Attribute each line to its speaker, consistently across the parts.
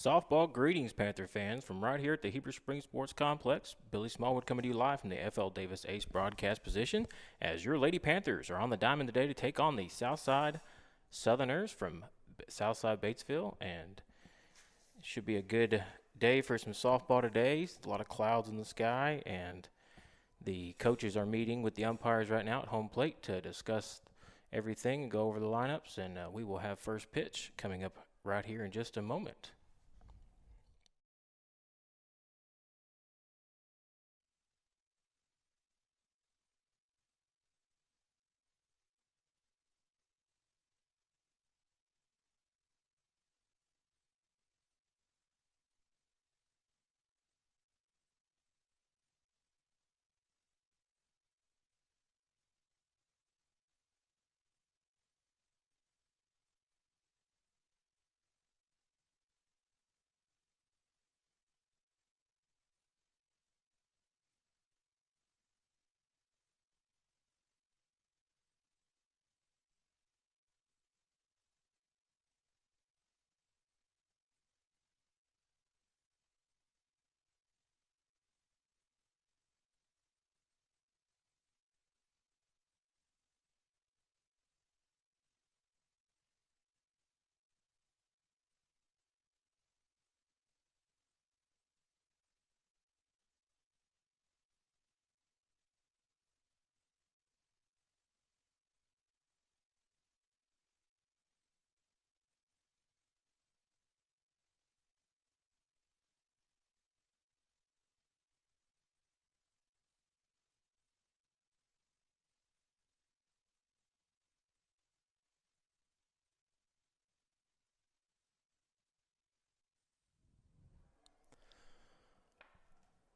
Speaker 1: Softball greetings, Panther fans, from right here at the Heber Springs Sports Complex. Billy Smallwood coming to you live from the F.L. Davis Ace broadcast position as your Lady Panthers are on the diamond today to take on the Southside Southerners from Southside Batesville. And it should be a good day for some softball today. A lot of clouds in the sky, and the coaches are meeting with the umpires right now at home plate to discuss everything and go over the lineups. And we will have first pitch coming up right here in just a moment.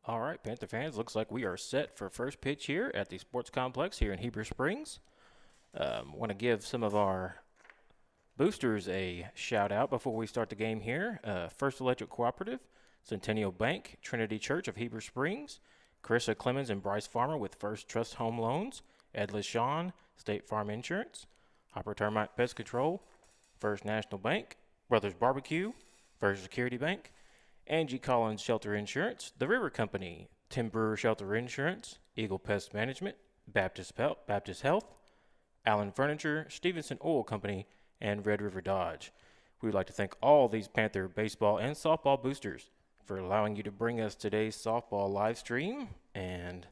Speaker 1: All right, Panther fans, looks like we are set for first pitch here at the Sports Complex here in Heber Springs. Want to give some of our boosters a shout out before we start the game here. First Electric Cooperative, Centennial Bank, Trinity Church of Heber Springs, Carissa Clemens and Bryce Farmer with First Trust Home Loans, Ed LaShawn, State Farm Insurance, Hopper Termite Pest Control, First National Bank, Brothers Barbecue, First Security Bank, Angie Collins Shelter Insurance, The River Company, Tim Brewer Shelter Insurance, Eagle Pest Management, Baptist Health, Allen Furniture, Stevenson Oil Company, and Red River Dodge. We would like to thank all these Panther baseball and softball boosters for allowing you to bring us today's softball live stream. And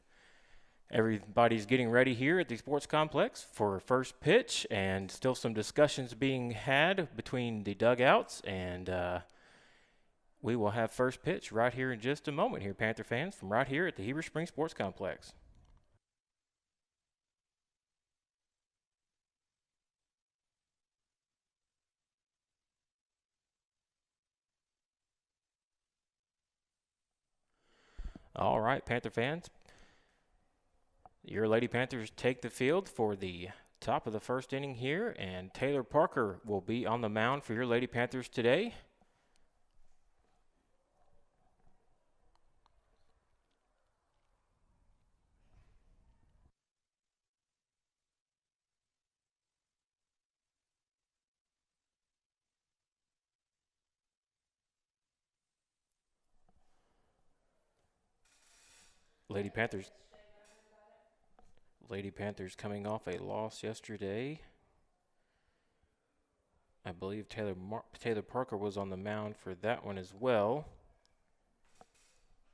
Speaker 1: everybody's getting ready here at the Sports Complex for first pitch, and still some discussions being had between the dugouts, and we will have first pitch right here in just a moment here, Panther fans, from right here at the Heber Springs Sports Complex. All right, Panther fans, your Lady Panthers take the field for the top of the first inning here, and Taylor Parker will be on the mound for your Lady Panthers today. Lady Panthers Lady Panthers coming off a loss yesterday. I believe Taylor Parker was on the mound for that one as well.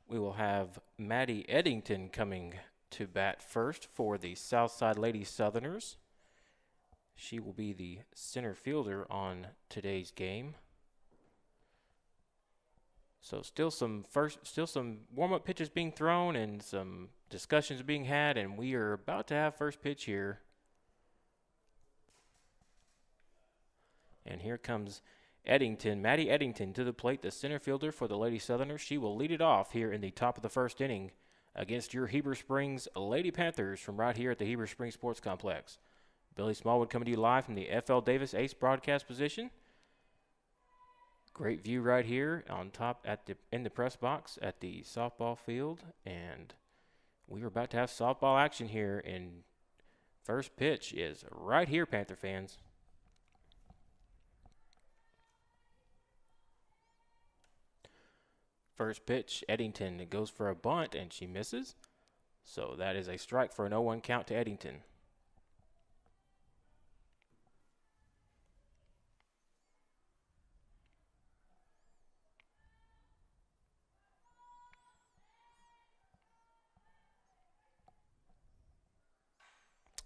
Speaker 1: We will have Maddie Eddington coming to bat first for the Southside Lady Southerners. She will be the center fielder on today's game. So still some warm-up pitches being thrown and some discussions being had, and we are about to have first pitch here. And here comes Maddie Eddington to the plate, the center fielder for the Lady Southerners. She will lead it off here in the top of the first inning against your Heber Springs Lady Panthers from right here at the Heber Springs Sports Complex. Billy Smallwood coming to you live from the F.L. Davis Ace broadcast position. Great view right here on top in the press box at the softball field, and we are about to have softball action here, and first pitch is right here, Panther fans. First pitch, Eddington, it goes for a bunt, and she misses. So that is a strike for an 0-1 count to Eddington.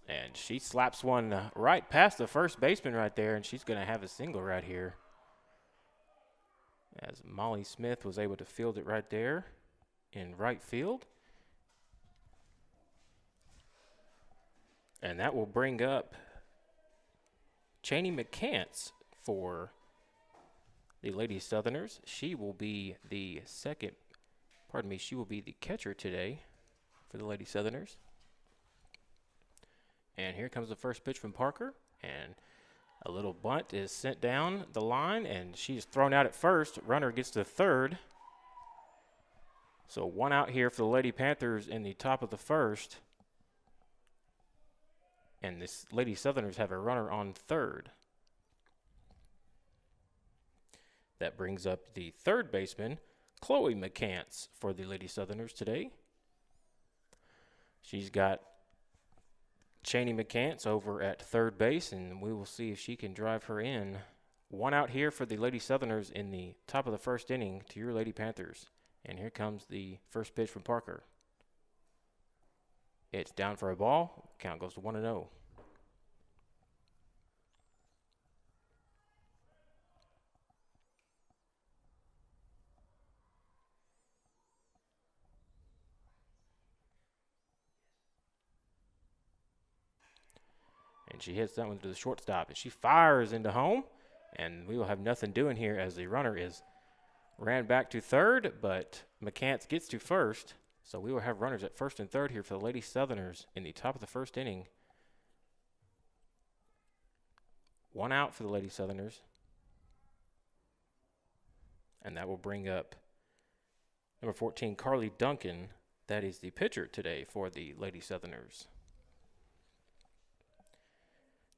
Speaker 1: And she slaps one right past the first baseman right there, and she's going to have a single right here. As Molly Smith was able to field it right there in right field. And that will bring up Cheney McCants for the Lady Southerners. She will be the she will be the catcher today for the Lady Southerners. And here comes the first pitch from Parker, and a little bunt is sent down the line, and she's thrown out at first. Runner gets to third. So 1 out here for the Lady Panthers in the top of the first. And this Lady Southerners have a runner on third. That brings up the third baseman, Chloe McCants, for the Lady Southerners today. She's got Cheney McCants over at third base, and we will see if she can drive her in. 1 out here for the Lady Southerners in the top of the first inning to your Lady Panthers. And here comes the first pitch from Parker. It's down for a ball. Count goes to 1-0. And she hits that one to the shortstop, and she fires into home, and we will have nothing doing here as the runner is ran back to third, but McCants gets to first. So we will have runners at first and third here for the Lady Southerners in the top of the first inning. 1 out for the Lady Southerners. And that will bring up number 14, Carly Duncan. That is the pitcher today for the Lady Southerners.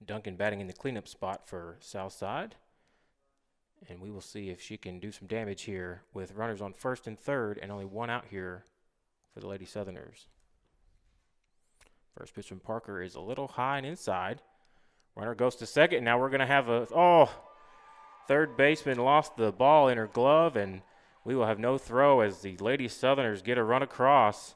Speaker 1: Duncan batting in the cleanup spot for Southside. And we will see if she can do some damage here with runners on first and third and only 1 out here for the Lady Southerners. First pitch from Parker is a little high and inside. Runner goes to second. Now we're going to have third baseman lost the ball in her glove, and we will have no throw as the Lady Southerners get a run across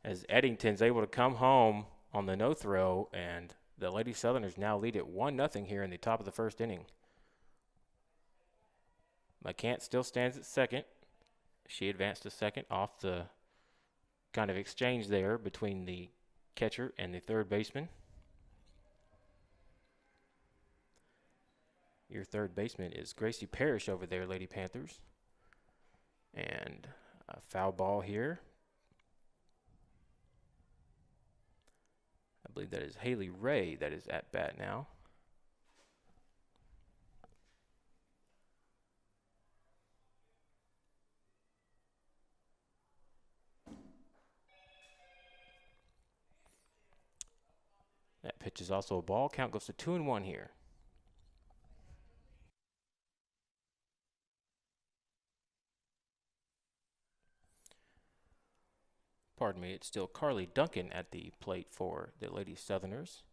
Speaker 1: as Eddington's able to come home on the no throw, and the Lady Southerners now lead at 1-0 here in the top of the first inning. McCants still stands at second. She advanced to second off the kind of exchange there between the catcher and the third baseman. Your third baseman is Gracie Parrish over there, Lady Panthers. And a foul ball here. I believe that is Haley Ray that is at bat now. That pitch is also a ball. Count goes to 2-1 here. Pardon me, it's still Carly Duncan at the plate for the Lady Southerners.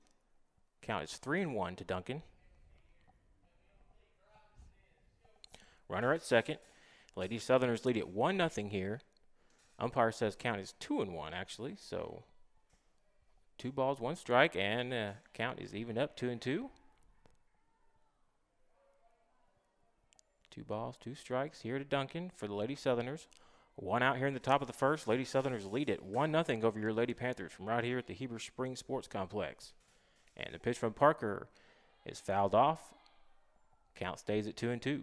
Speaker 1: Count is 3-1 to Duncan. Runner at second. Lady Southerners lead at 1-0 here. Umpire says count is 2-1 actually, so 2 balls, 1 strike, and count is even up 2-2. 2 balls, 2 strikes here to Duncan for the Lady Southerners. 1 out here in the top of the first. Lady Southerners lead at 1-0 over your Lady Panthers from right here at the Heber Springs Sports Complex. And the pitch from Parker is fouled off. Count stays at 2-2.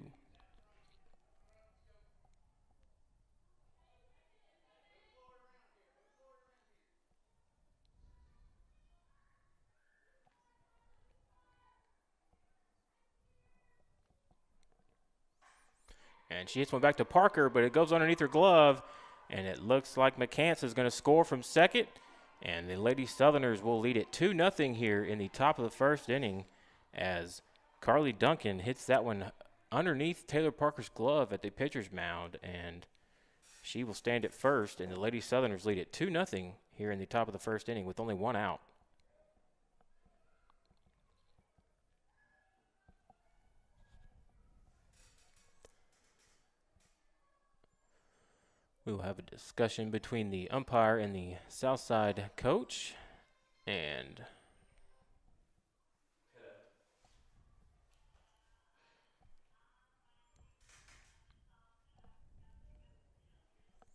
Speaker 1: And she hits one back to Parker, but it goes underneath her glove, and it looks like McCants is going to score from second. And the Lady Southerners will lead it 2-0 here in the top of the first inning as Carly Duncan hits that one underneath Taylor Parker's glove at the pitcher's mound. And She will stand at first, and the Lady Southerners lead it 2-0 here in the top of the first inning with only one out. We will have a discussion between the umpire and the Southside coach. And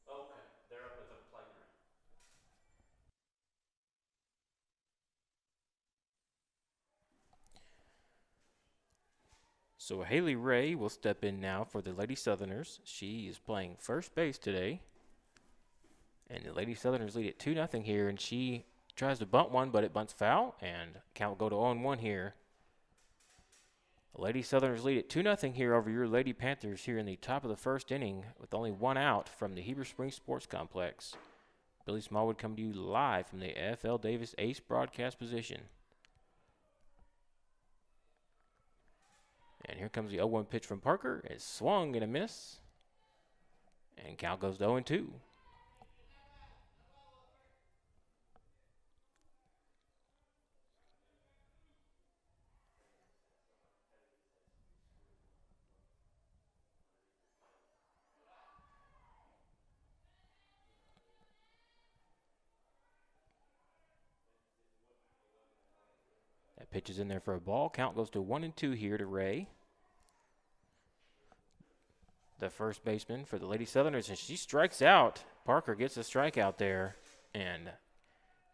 Speaker 1: okay, they're up at the playground. So Haley Ray will step in now for the Lady Southerners. She is playing first base today. And the Lady Southerners lead it 2-0 here, and she tries to bunt one, but it bunts foul, and count will go to 0-1 here. The Lady Southerners lead it 2-0 here over your Lady Panthers here in the top of the first inning with only one out from the Heber Springs Sports Complex. Billy Smallwood coming to you live from the FL Davis Ace broadcast position. And here comes the 0-1 pitch from Parker. It's swung and a miss. And count goes to 0-2. That pitch is in there for a ball. Count goes to 1-2 here to Ray, the first baseman for the Lady Southerners, and she strikes out. Parker gets a strikeout there, and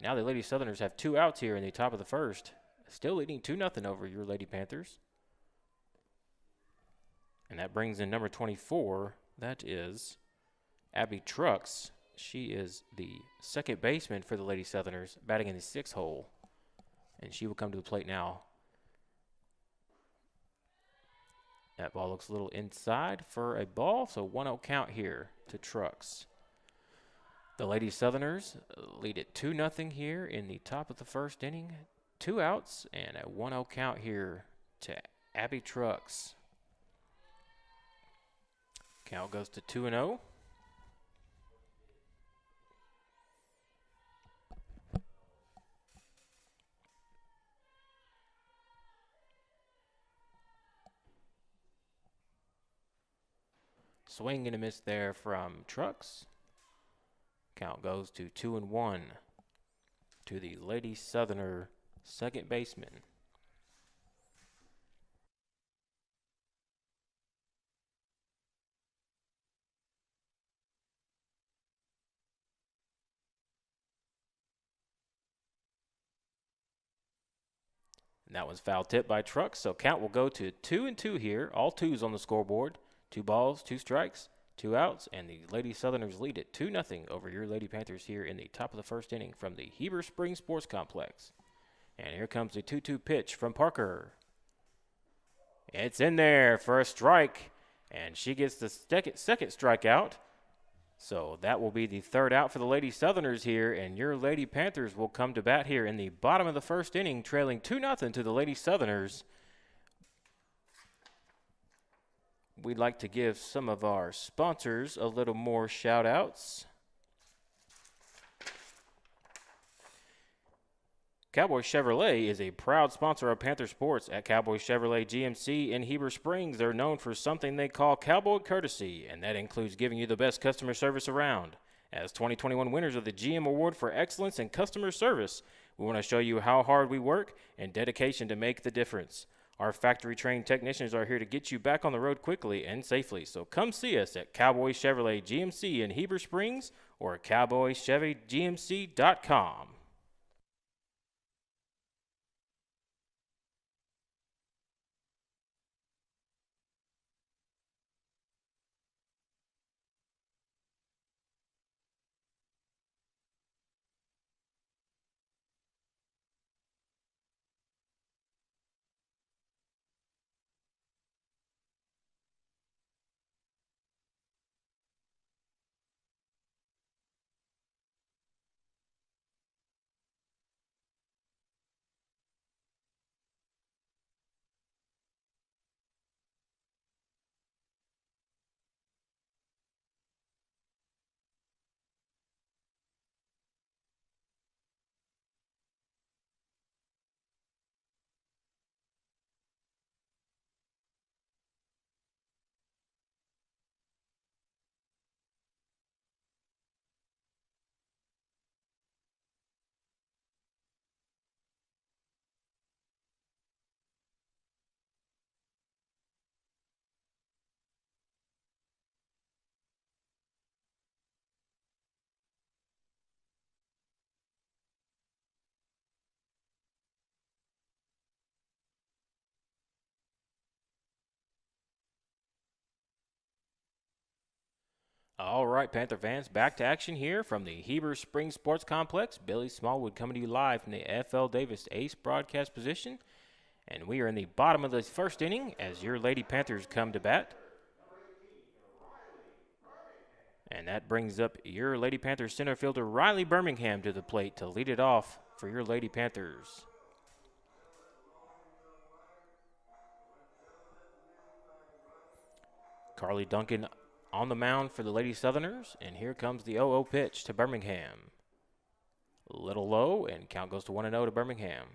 Speaker 1: now the Lady Southerners have 2 outs here in the top of the first, still leading 2-0 over your Lady Panthers. And that brings in number 24. That is Abby Trucks. She is the second baseman for the Lady Southerners, batting in the 6th hole. And she will come to the plate now. That ball looks a little inside for a ball, so 1-0 count here to Trucks. The Lady Southerners lead it 2-0 here in the top of the first inning. 2 outs and a 1-0 count here to Abby Trucks. Count goes to 2-0. Swing and a miss there from Trucks. Count goes to 2-1 to the Lady Southerner second baseman. And that was foul tip by Trucks, so count will go to 2-2 here. All 2s on the scoreboard. 2 balls, 2 strikes, 2 outs, and the Lady Southerners lead it 2-0 over your Lady Panthers here in the top of the first inning from the Heber Springs Sports Complex. And here comes the 2-2 pitch from Parker. It's in there for a strike, and she gets the second strikeout. So that will be the 3rd out for the Lady Southerners here, and your Lady Panthers will come to bat here in the bottom of the first inning, trailing 2-0 to the Lady Southerners. We'd like to give some of our sponsors a little more shout-outs. Cowboy Chevrolet is a proud sponsor of Panther Sports. At Cowboy Chevrolet GMC in Heber Springs, they're known for something they call Cowboy Courtesy, and that includes giving you the best customer service around. As 2021 winners of the GM Award for Excellence in Customer Service, we want to show you how hard we work and dedication to make the difference. Our factory-trained technicians are here to get you back on the road quickly and safely, so come see us at Cowboy Chevrolet GMC in Heber Springs or cowboychevygmc.com. All right, Panther fans, back to action here from the Heber Springs Sports Complex. Billy Smallwood coming to you live from the FL Davis Ace broadcast position. And we are in the bottom of the first inning as your Lady Panthers come to bat. And that brings up your Lady Panthers center fielder Riley Birmingham to the plate to lead it off for your Lady Panthers. Carly Duncan on the mound for the Lady Southerners, and here comes the 0-0 pitch to Birmingham. A little low, and count goes to 1-0 to Birmingham.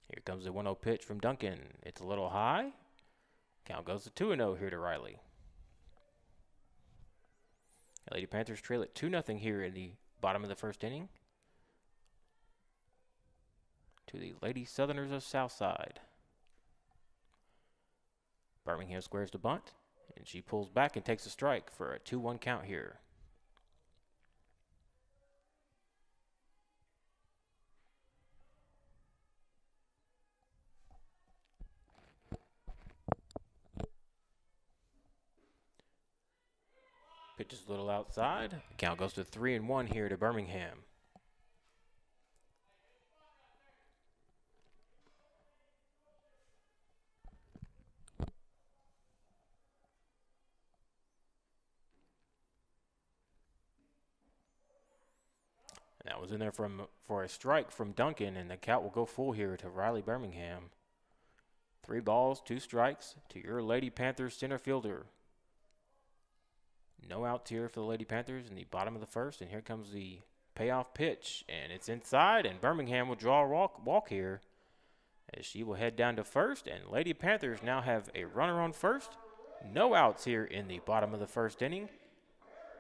Speaker 1: Here comes the 1-0 pitch from Duncan. It's a little high. Count goes to 2-0 here to Riley. The Lady Panthers trail it 2-0 here in the bottom of the first inning to the Lady Southerners of Southside. Birmingham squares the bunt, and she pulls back and takes a strike for a 2-1 count here. Pitch is a little outside. Count goes to 3-1 here to Birmingham. And that was in there for a strike from Duncan, and the count will go full here to Riley Birmingham. 3 balls, 2 strikes to your Lady Panthers center fielder. No outs here for the Lady Panthers in the bottom of the first, and here comes the payoff pitch, and it's inside, and Birmingham will draw a walk here as she will head down to first, and Lady Panthers now have a runner on first. No outs here in the bottom of the first inning,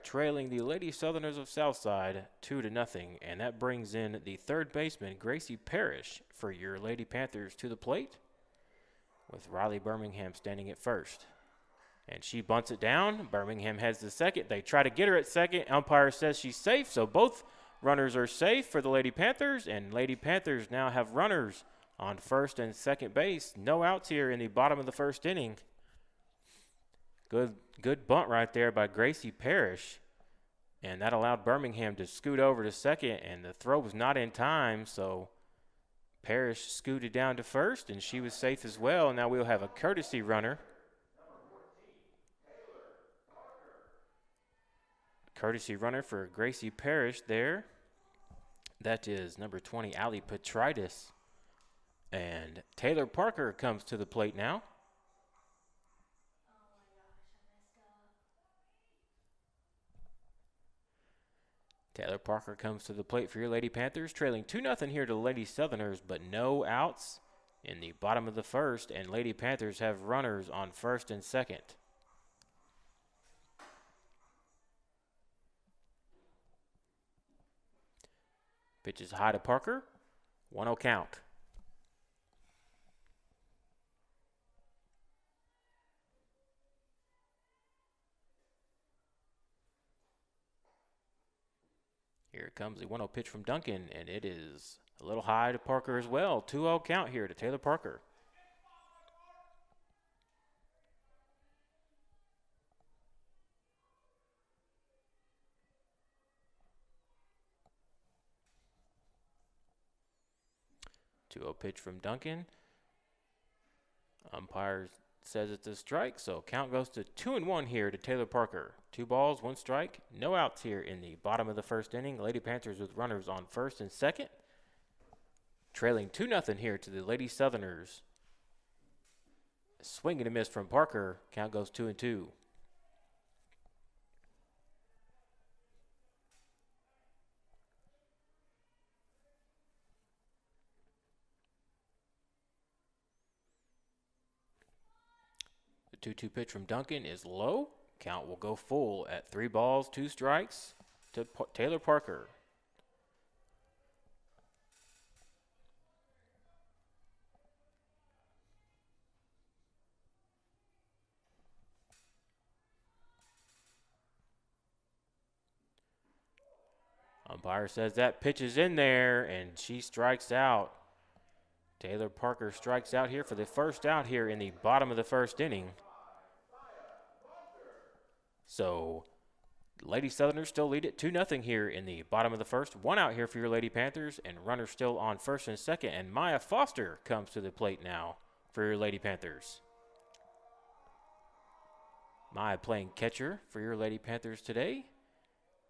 Speaker 1: trailing the Lady Southerners of Southside 2-0, and that brings in the third baseman, Gracie Parrish, for your Lady Panthers to the plate, with Riley Birmingham standing at first. And she bunts it down. Birmingham heads to second. They try to get her at second. Umpire says she's safe, so both runners are safe for the Lady Panthers, and Lady Panthers now have runners on first and second base. No outs here in the bottom of the first inning. Good bunt right there by Gracie Parrish, and that allowed Birmingham to scoot over to second, and the throw was not in time, so Parrish scooted down to first, and she was safe as well. Now we'll have a courtesy runner. Courtesy runner for Gracie Parrish there. That is number 20, Ali Petritis. And Taylor Parker comes to the plate now. Taylor Parker comes to the plate for your Lady Panthers, trailing 2-0 here to the Lady Southerners, but no outs in the bottom of the first, and Lady Panthers have runners on first and second. Pitch is high to Parker. 1-0 count. Here comes the 1-0 pitch from Duncan, and it is a little high to Parker as well. 2-0 count here to Taylor Parker. Two-zero pitch from Duncan. Umpire says it's a strike, so count goes to 2-1 here to Taylor Parker. 2 balls, 1 strike, no outs here in the bottom of the first inning. Lady Panthers with runners on first and second. Trailing 2-0 here to the Lady Southerners. Swing and a miss from Parker. Count goes 2-2. The 2-2 pitch from Duncan is low. Count will go full at 3 balls, 2 strikes to Taylor Parker. Umpire says that pitch is in there, and she strikes out. Taylor Parker strikes out here for the first out here in the bottom of the first inning. So Lady Southerners still lead it 2-0 here in the bottom of the first. One out here for your Lady Panthers, and runners still on first and second. And Maya Foster comes to the plate now for your Lady Panthers. Maya playing catcher for your Lady Panthers today.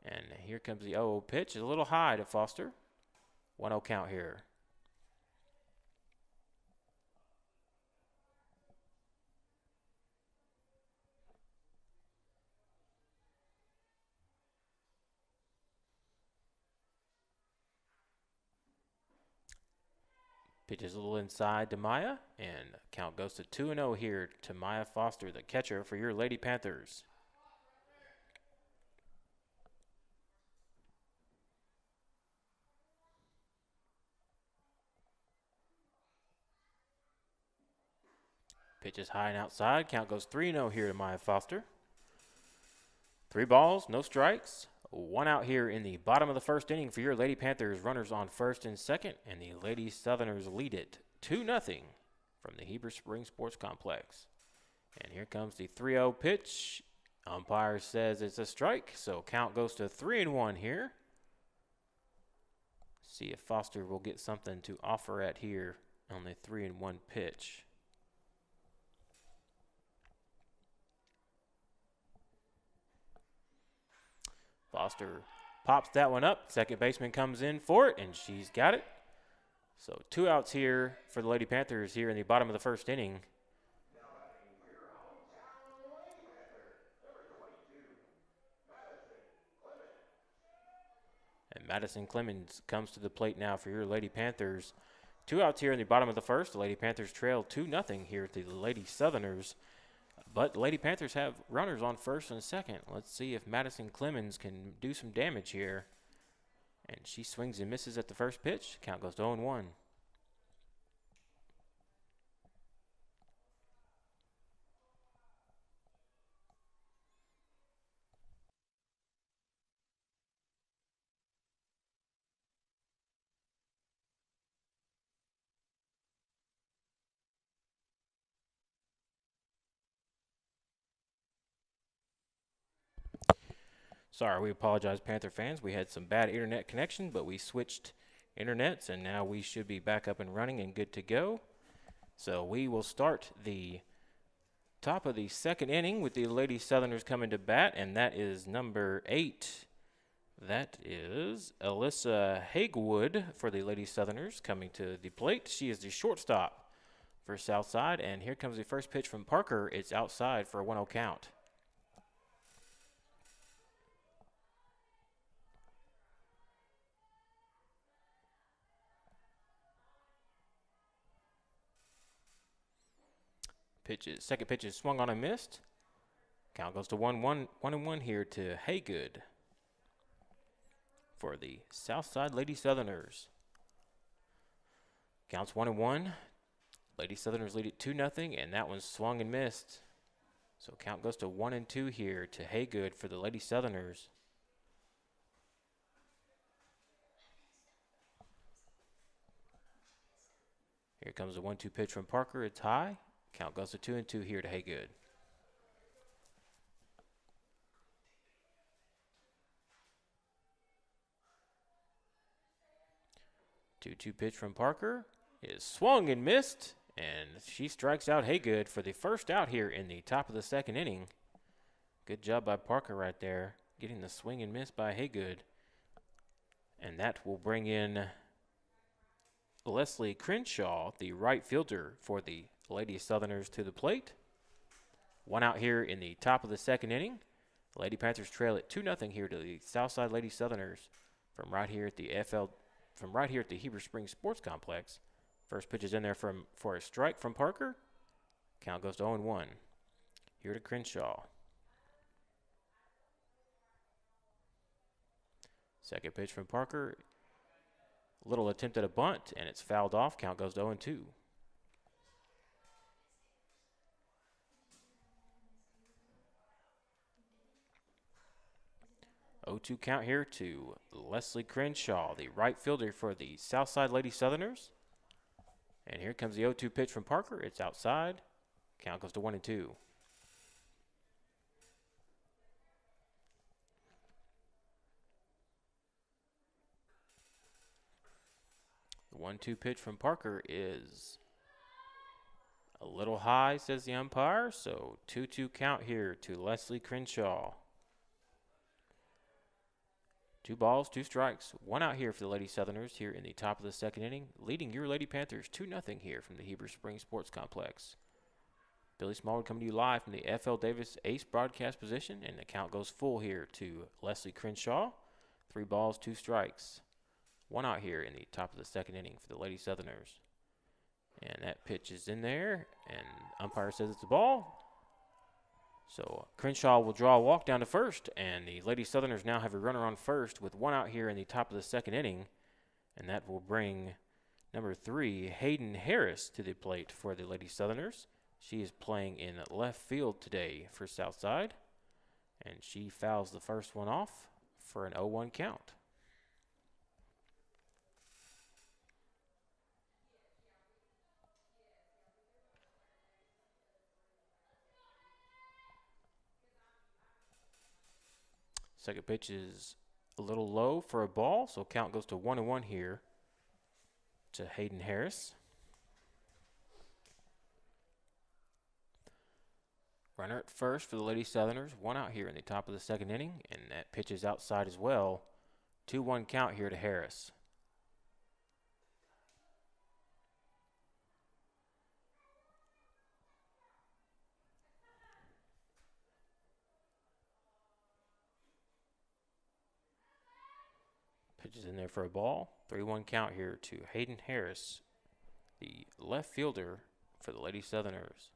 Speaker 1: And here comes the 0-0 pitch. It's a little high to Foster. 1-0 count here. Pitch is a little inside to Maya, and count goes to 2-0 here to Maya Foster, the catcher for your Lady Panthers. Pitch is high and outside. Count goes 3-0 here to Maya Foster. 3 balls, no strikes. 1 out here in the bottom of the first inning for your Lady Panthers. Runners on first and second, and the Lady Southerners lead it 2-0 from the Heber Springs Sports Complex. And here comes the 3-0 pitch. Umpire says it's a strike, so count goes to 3-1 here. See if Foster will get something to offer at here on the 3-1 pitch. Foster pops that one up. Second baseman comes in for it, and she's got it. So 2 outs here for the Lady Panthers here in the bottom of the first inning. And Madison Clemens comes to the plate now for your Lady Panthers. 2 outs here in the bottom of the first. The Lady Panthers trail 2-0 here to the Lady Southerners. But the Lady Panthers have runners on first and second. Let's see if Madison Clemens can do some damage here. And she swings and misses at the first pitch. Count goes to 0-1. Sorry, we apologize, Panther fans. We had some bad internet connection, but we switched internets, and now we should be back up and running and good to go. So we will start the top of the second inning with the Lady Southerners coming to bat, and that is number 8. That is Alyssa Hagewood for the Lady Southerners coming to the plate. She is the shortstop for Southside, and here comes the first pitch from Parker. It's outside for a 1-0 count. Second pitch is swung on and missed. Count goes to 1-1 here to Haygood for the Southside Lady Southerners. Counts 1-1. Lady Southerners lead it 2-0, and that one's swung and missed. So count goes to 1-2 here to Haygood for the Lady Southerners. Here comes the 1-2 pitch from Parker. It's high. Count goes to 2-2 here to Haygood. 2-2 pitch from Parker is swung and missed, and she strikes out Haygood for the first out here in the top of the second inning. Good job by Parker right there, getting the swing and miss by Haygood. And that will bring in Leslie Crenshaw, the right fielder for the Lady Southerners, to the plate. 1 out here in the top of the second inning. The Lady Panthers trail it 2-0 here to the Southside Lady Southerners from right here at the Heber Springs Sports Complex. First pitch is in there for a strike from Parker. Count goes to 0-1. Here to Crenshaw. Second pitch from Parker. Little attempt at a bunt, and it's fouled off. Count goes to 0-2. 0-2 count here to Leslie Crenshaw, the right fielder for the Southside Lady Southerners. And here comes the 0-2 pitch from Parker. It's outside. Count goes to 1-2. The 1-2 pitch from Parker is a little high, says the umpire. So 2-2 count here to Leslie Crenshaw. 2 balls, 2 strikes, 1 out here for the Lady Southerners here in the top of the second inning, leading your Lady Panthers 2-0 here from the Heber Springs Sports Complex. Billy Smallwood coming to you live from the F.L. Davis ace broadcast position, and the count goes full here to Leslie Crenshaw. 3 balls, 2 strikes, 1 out here in the top of the second inning for the Lady Southerners. And that pitch is in there, and umpire says it's a ball. So Crenshaw will draw a walk down to first, and the Lady Southerners now have a runner on first with 1 out here in the top of the second inning, and that will bring number 3, Hayden Harris, to the plate for the Lady Southerners. She is playing in left field today for Southside, and she fouls the first one off for an 0-1 count. Second pitch is a little low for a ball, so count goes to 1-1 here to Hayden Harris. Runner at first for the Lady Southerners, 1 out here in the top of the second inning, and that pitch is outside as well. 2-1 count here to Harris. Pitch is in there for a ball. 3-1 count here to Hayden Harris, the left fielder for the Lady Southerners.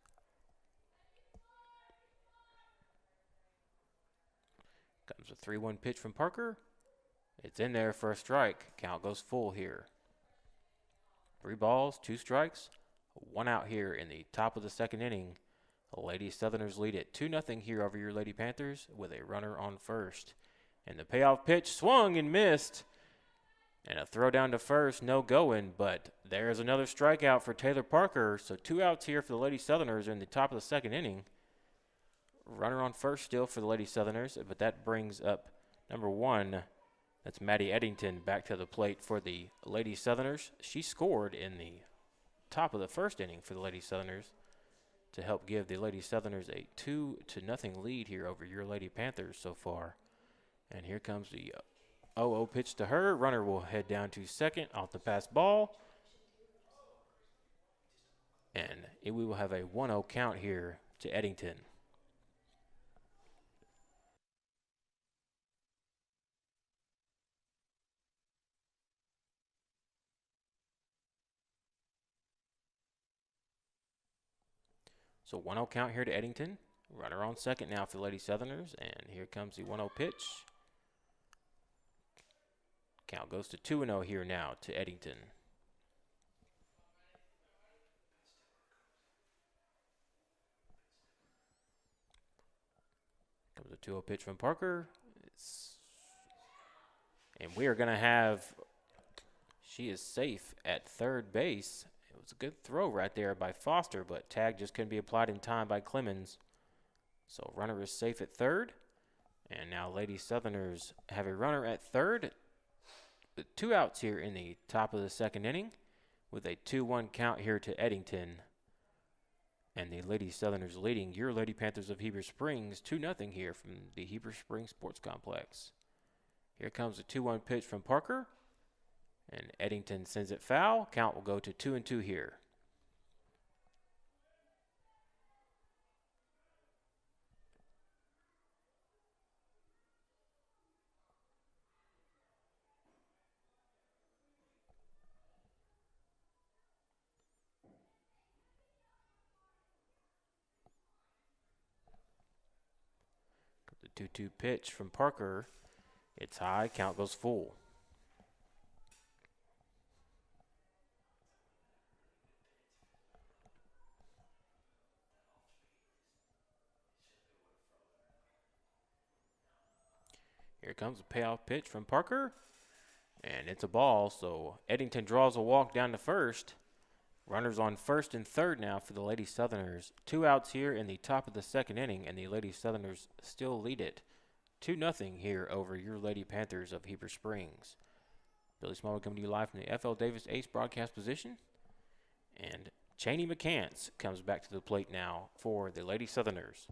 Speaker 1: Comes a 3-1 pitch from Parker. It's in there for a strike. Count goes full here. 3 balls, 2 strikes, 1 out here in the top of the second inning. The Lady Southerners lead it 2-0 here over your Lady Panthers with a runner on first. And the payoff pitch swung and missed. And a throw down to first, no going, but there's another strikeout for Taylor Parker. So 2 outs here for the Lady Southerners in the top of the second inning. Runner on first still for the Lady Southerners, but that brings up number 1. That's Maddie Eddington back to the plate for the Lady Southerners. She scored in the top of the first inning for the Lady Southerners to help give the Lady Southerners a 2-0 lead here over your Lady Panthers so far. And here comes the 0-0 pitch to her. Runner will head down to second off the pass ball. And we will have a 1-0 count here to Eddington. So 1-0 count here to Eddington. Runner on second now for the Lady Southerners. And here comes the 1-0 pitch. Count goes to 2-0 here now to Eddington. Comes a 2-0 pitch from Parker. And we are going to have, she is safe at third base. It was a good throw right there by Foster, but tag just couldn't be applied in time by Clemens. So runner is safe at third. And now Lady Southerners have a runner at third. 2 outs here in the top of the second inning with a 2-1 count here to Eddington. And the Lady Southerners leading your Lady Panthers of Heber Springs 2-0 here from the Heber Springs Sports Complex. Here comes a 2-1 pitch from Parker. And Eddington sends it foul. Count will go to 2-2 here. The 2-2 pitch from Parker. It's high. Count goes full. Here comes a payoff pitch from Parker, and it's a ball. So Eddington draws a walk down to first. Runners on first and third now for the Lady Southerners. 2 outs here in the top of the second inning, and the Lady Southerners still lead it 2-0 here over your Lady Panthers of Heber Springs. Billy Smallwood coming to you live from the F.L. Davis Ace broadcast position. And Cheney McCants comes back to the plate now for the Lady Southerners.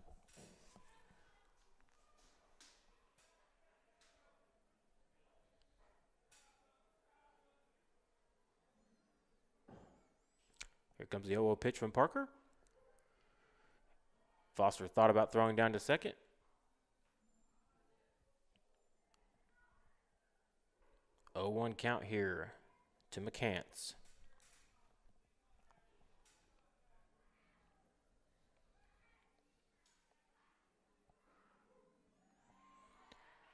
Speaker 1: Here comes the 0-0 pitch from Parker. Foster thought about throwing down to second. 0-1 count here to McCants.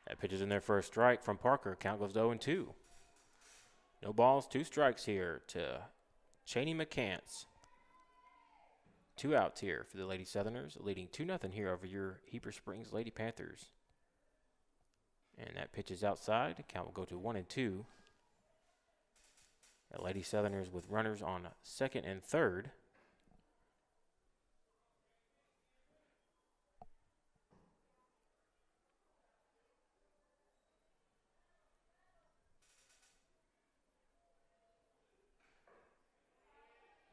Speaker 1: That pitch is in there for a strike from Parker. Count goes 0-2. No balls, 2 strikes here to Cheney McCants. 2 outs here for the Lady Southerners, leading 2-0 here over your Heber Springs Lady Panthers. And that pitch is outside. Count will go to 1-2. The Lady Southerners with runners on second and third.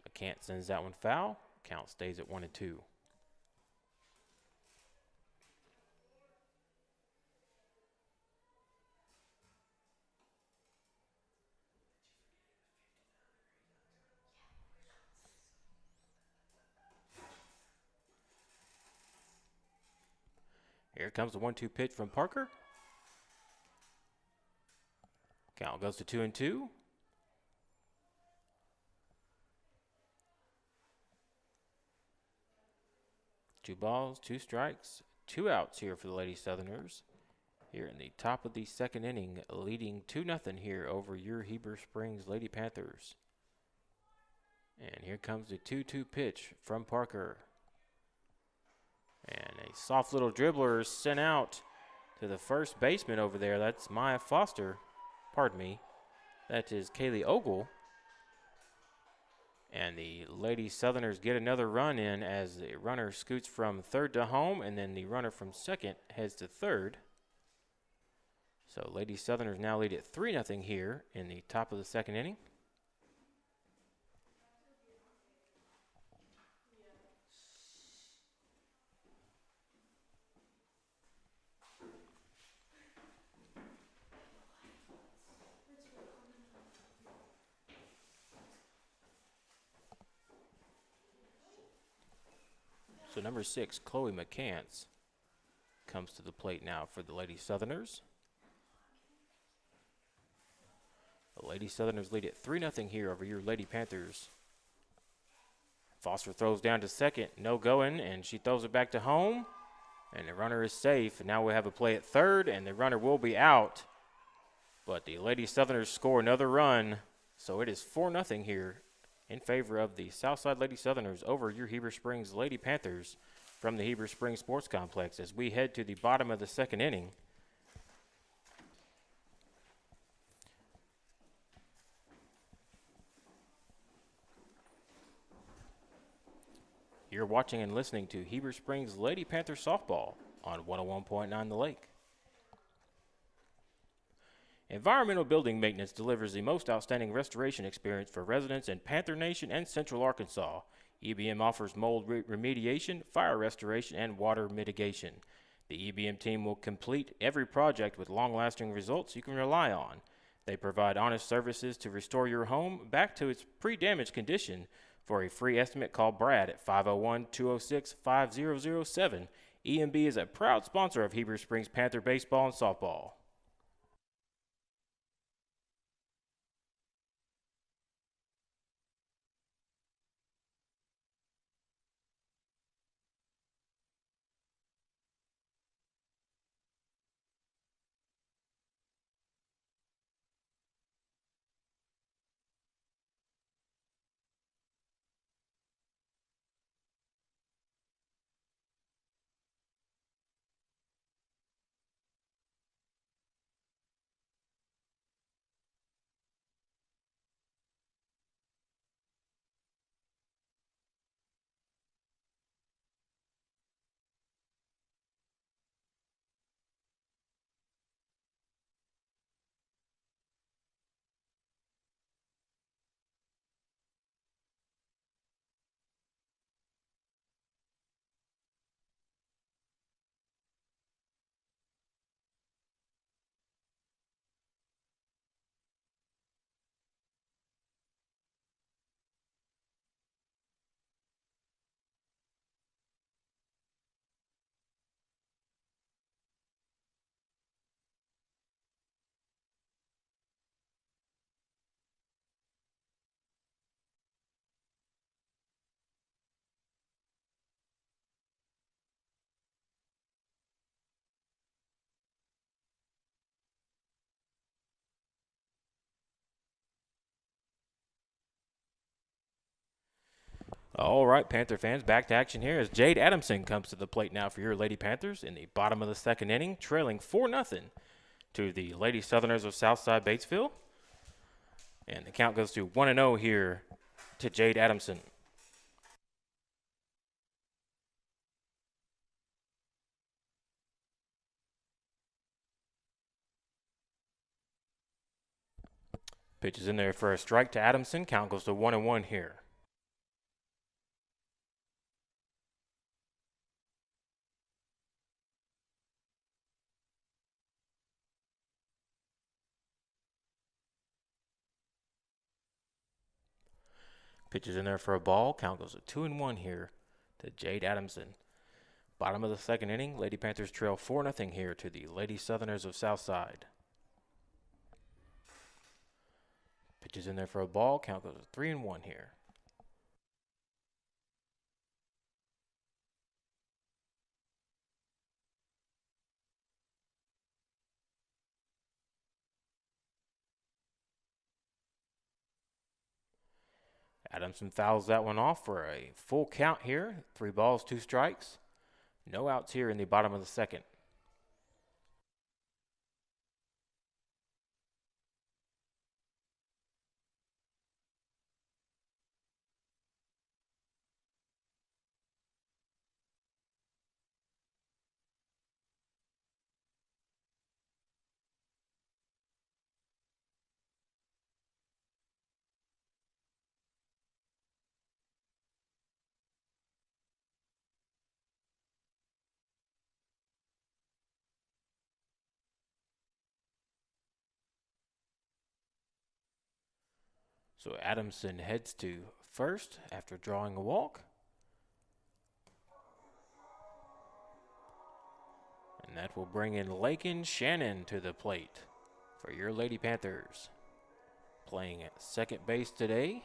Speaker 1: McCants sends that one foul. Count stays at 1-2. Here comes the 1-2 pitch from Parker. Count goes to 2-2. 2 balls, 2 strikes, 2 outs here for the Lady Southerners. Here in the top of the second inning, leading 2-0 here over your Heber Springs Lady Panthers. And here comes the 2-2 pitch from Parker. And a soft little dribbler is sent out to the first baseman over there. That's Maya Foster. Pardon me. That is Kaylee Ogle. And the Lady Southerners get another run in as the runner scoots from third to home, and then the runner from second heads to third. So Lady Southerners now lead at 3-0 here in the top of the second inning. So number 6, Chloe McCants, comes to the plate now for the Lady Southerners. The Lady Southerners lead at 3-0 here over your Lady Panthers. Foster throws down to second, no going, and she throws it back to home. And the runner is safe. And now we have a play at third, and the runner will be out. But the Lady Southerners score another run, so it is 4-0 here in favor of the Southside Lady Southerners over your Heber Springs Lady Panthers from the Heber Springs Sports Complex as we head to the bottom of the second inning. You're watching and listening to Heber Springs Lady Panther Softball on 101.9 The Lake. Environmental Building Maintenance delivers the most outstanding restoration experience for residents in Panther Nation and Central Arkansas. EBM offers mold remediation, fire restoration, and water mitigation. The EBM team will complete every project with long-lasting results you can rely on. They provide honest services to restore your home back to its pre-damage condition. For a free estimate, call Brad at 501-206-5007. EMB is a proud sponsor of Heber Springs Panther Baseball and Softball. All right, Panther fans, back to action here as Jade Adamson comes to the plate now for your Lady Panthers in the bottom of the second inning, trailing 4-0 to the Lady Southerners of Southside Batesville. And the count goes to 1-0 here to Jade Adamson. Pitch is in there for a strike to Adamson. Count goes to 1-1 here. Pitch is in there for a ball. Count goes to 2-1 here to Jade Adamson. Bottom of the second inning, Lady Panthers trail 4-0 here to the Lady Southerners of Southside. Pitch is in there for a ball. Count goes to 3-1 here. Adamson fouls that one off for a full count here. 3 balls, 2 strikes. No outs here in the bottom of the second. So Adamson heads to first after drawing a walk. And that will bring in Lakin Shannon to the plate for your Lady Panthers. Playing at second base today.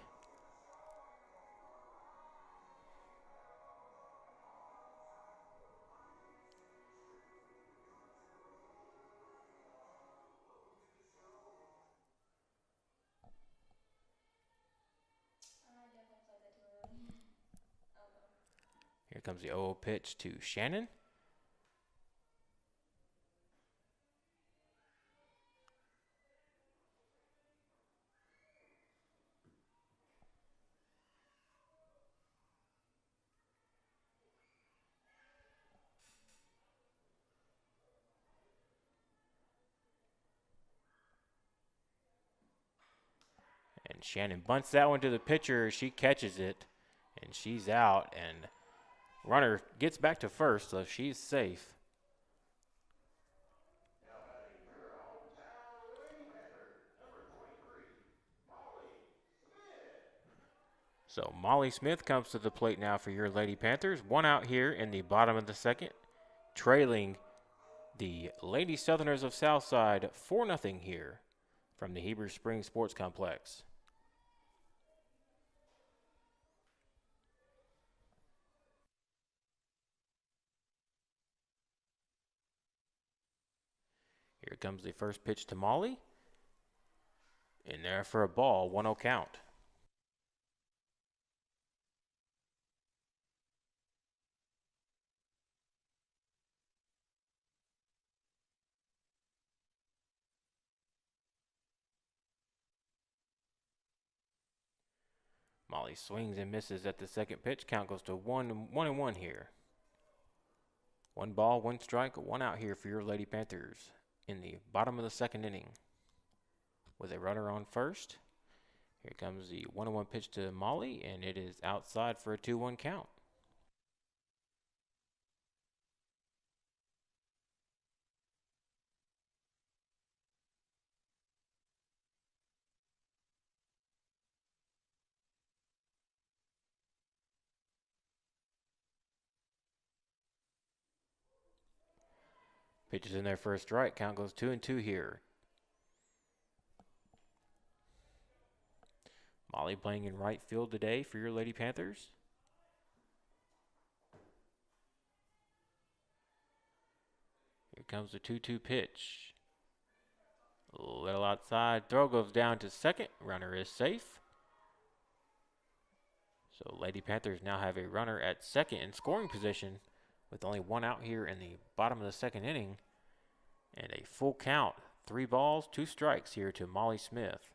Speaker 1: Here comes the 0 pitch to Shannon. And Shannon bunts that one to the pitcher. She catches it, and she's out. And runner gets back to first, so she's safe. So Molly Smith comes to the plate now for your Lady Panthers. 1 out here in the bottom of the second, trailing the Lady Southerners of Southside 4-0 here from the Heber Springs Sports Complex. Here comes the first pitch to Molly. In there for a ball, 1-0 count. Molly swings and misses at the second pitch. Count goes to 1-1 here. 1 ball, 1 strike, 1 out here for your Lady Panthers in the bottom of the second inning. With a runner on first. Here comes the 1-1 pitch to Molly, and it is outside for a 2-1 count. Pitch is in there for a strike. Count goes 2-2 here. Molly playing in right field today for your Lady Panthers. Here comes the 2-2 pitch. A little outside. Throw goes down to second. Runner is safe. So Lady Panthers now have a runner at second in scoring position with only one out here in the bottom of the second inning. And a full count, 3 balls, 2 strikes here to Molly Smith.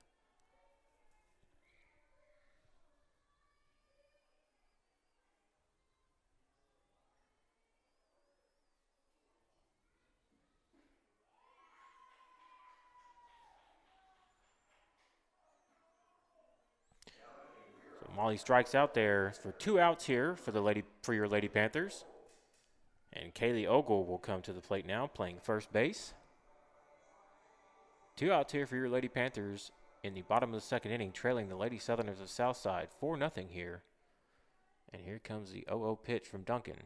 Speaker 1: So Molly strikes out there for 2 outs here for your Lady Panthers. And Kaylee Ogle will come to the plate now, playing first base. 2 outs here for your Lady Panthers in the bottom of the second inning, trailing the Lady Southerners of Southside 4-0 here. And here comes the 0-0 pitch from Duncan.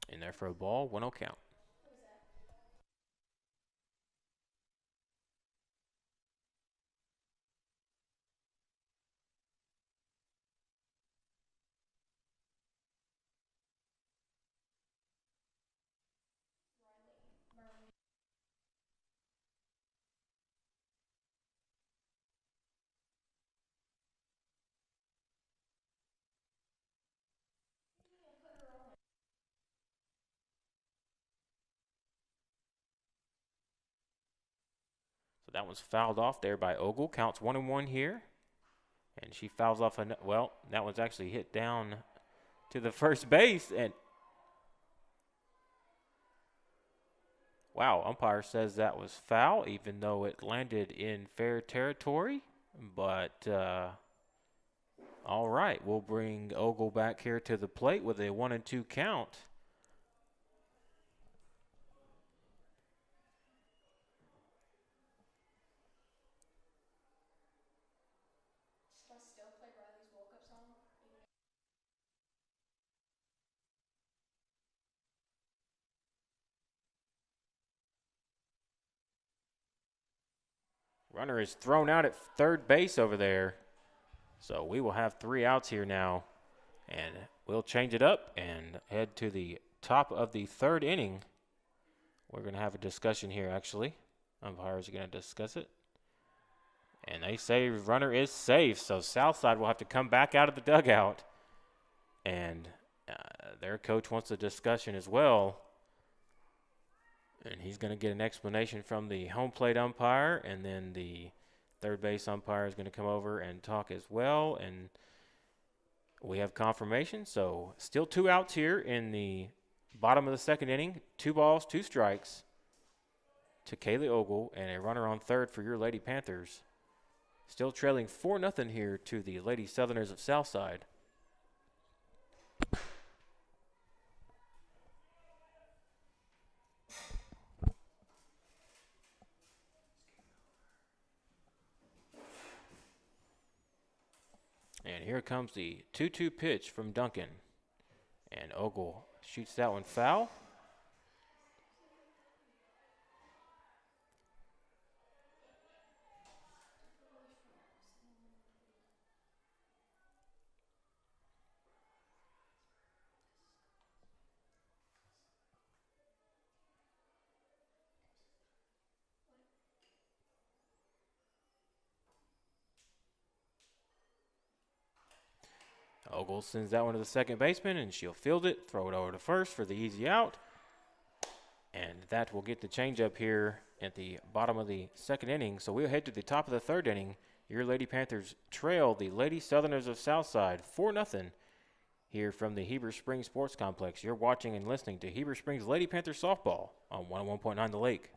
Speaker 1: In there for a ball, 1-0 count. So that one's fouled off there by Ogle. Counts 1-1 here. And she fouls off, well, that one's actually hit down to the first base. And wow, umpire says that was foul, even though it landed in fair territory. But all right, we'll bring Ogle back here to the plate with a 1-2 count. Runner is thrown out at third base over there. So we will have 3 outs here now. And we'll change it up and head to the top of the third inning. We're going to have a discussion here, actually. Umpires are going to discuss it. And they say runner is safe. So Southside will have to come back out of the dugout. And their coach wants a discussion as well. And he's going to get an explanation from the home plate umpire. And then the third base umpire is going to come over and talk as well. And we have confirmation. So still 2 outs here in the bottom of the second inning. 2 balls, 2 strikes to Kaylee Ogle and a runner on third for your Lady Panthers. Still trailing 4-0 here to the Lady Southerners of Southside. And here comes the 2-2 pitch from Duncan. And Ogle shoots that one foul. Ogle sends that one to the second baseman, and she'll field it, throw it over to first for the easy out. And that will get the changeup here at the bottom of the second inning. So we'll head to the top of the third inning. Your Lady Panthers trail the Lady Southerners of Southside 4-0 here from the Heber Springs Sports Complex. You're watching and listening to Heber Springs Lady Panthers softball on 101.9 The Lake.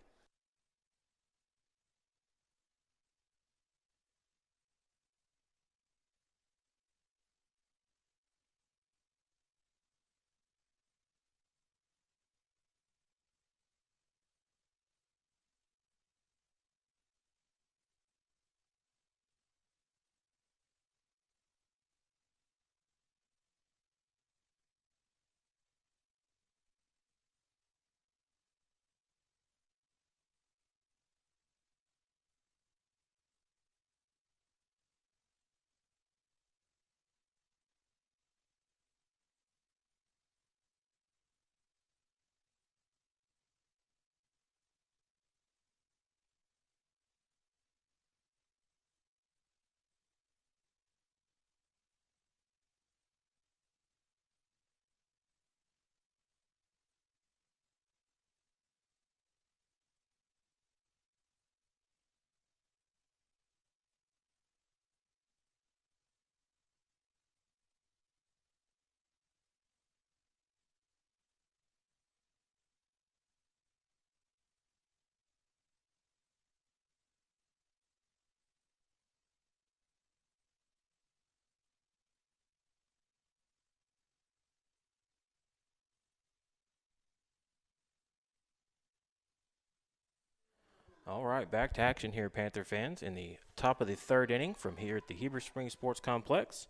Speaker 1: All right, back to action here, Panther fans, in the top of the third inning from here at the Heber Springs Sports Complex.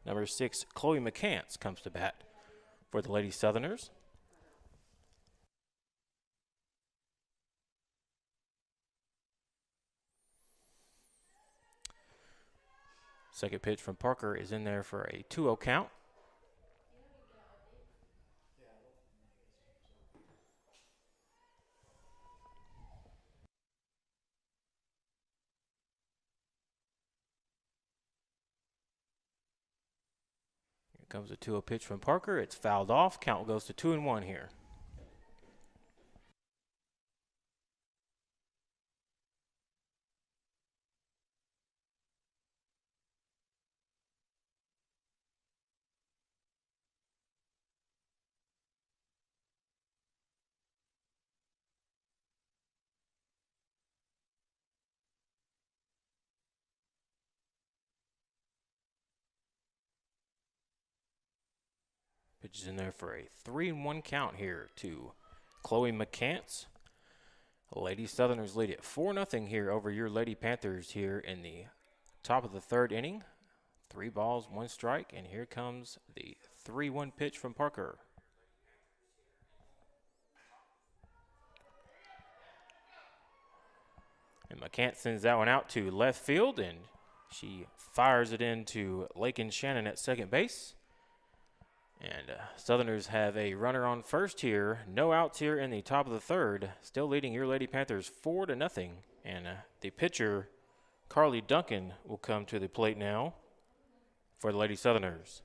Speaker 1: Number 6, Chloe McCants comes to bat for the Lady Southerners. Second pitch from Parker is in there for a 2-0 count. Here comes a 2-0 pitch from Parker. It's fouled off. Count goes to 2-1 here. Pitch is in there for a 3-1 count here to Chloe McCants. Lady Southerners lead it 4-0 here over your Lady Panthers here in the top of the third inning. 3 balls, 1 strike, and here comes the 3-1 pitch from Parker. And McCants sends that one out to left field, and she fires it into Lakin Shannon at second base. And Southerners have a runner on first here. No outs here in the top of the third. Still leading your Lady Panthers 4-0. And the pitcher, Carly Duncan, will come to the plate now for the Lady Southerners.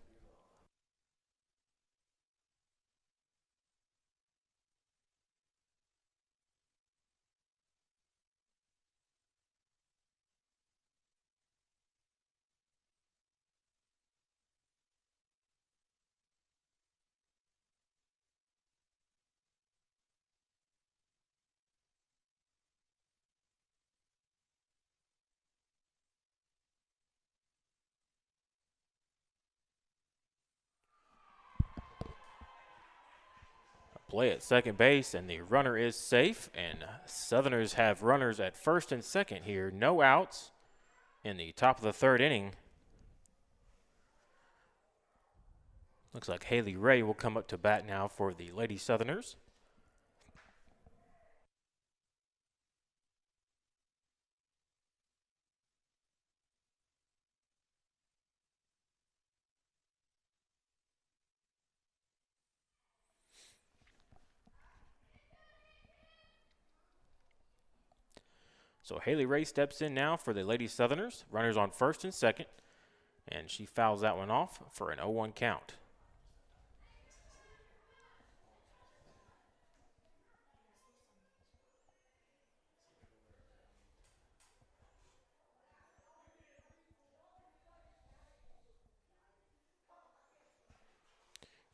Speaker 1: Play at second base, and the runner is safe. And Southerners have runners at first and second here. No outs in the top of the third inning. Looks like Haley Ray will come up to bat now for the Lady Southerners. So Haley Ray steps in now for the Lady Southerners. Runners on first and second. And she fouls that one off for an 0-1 count.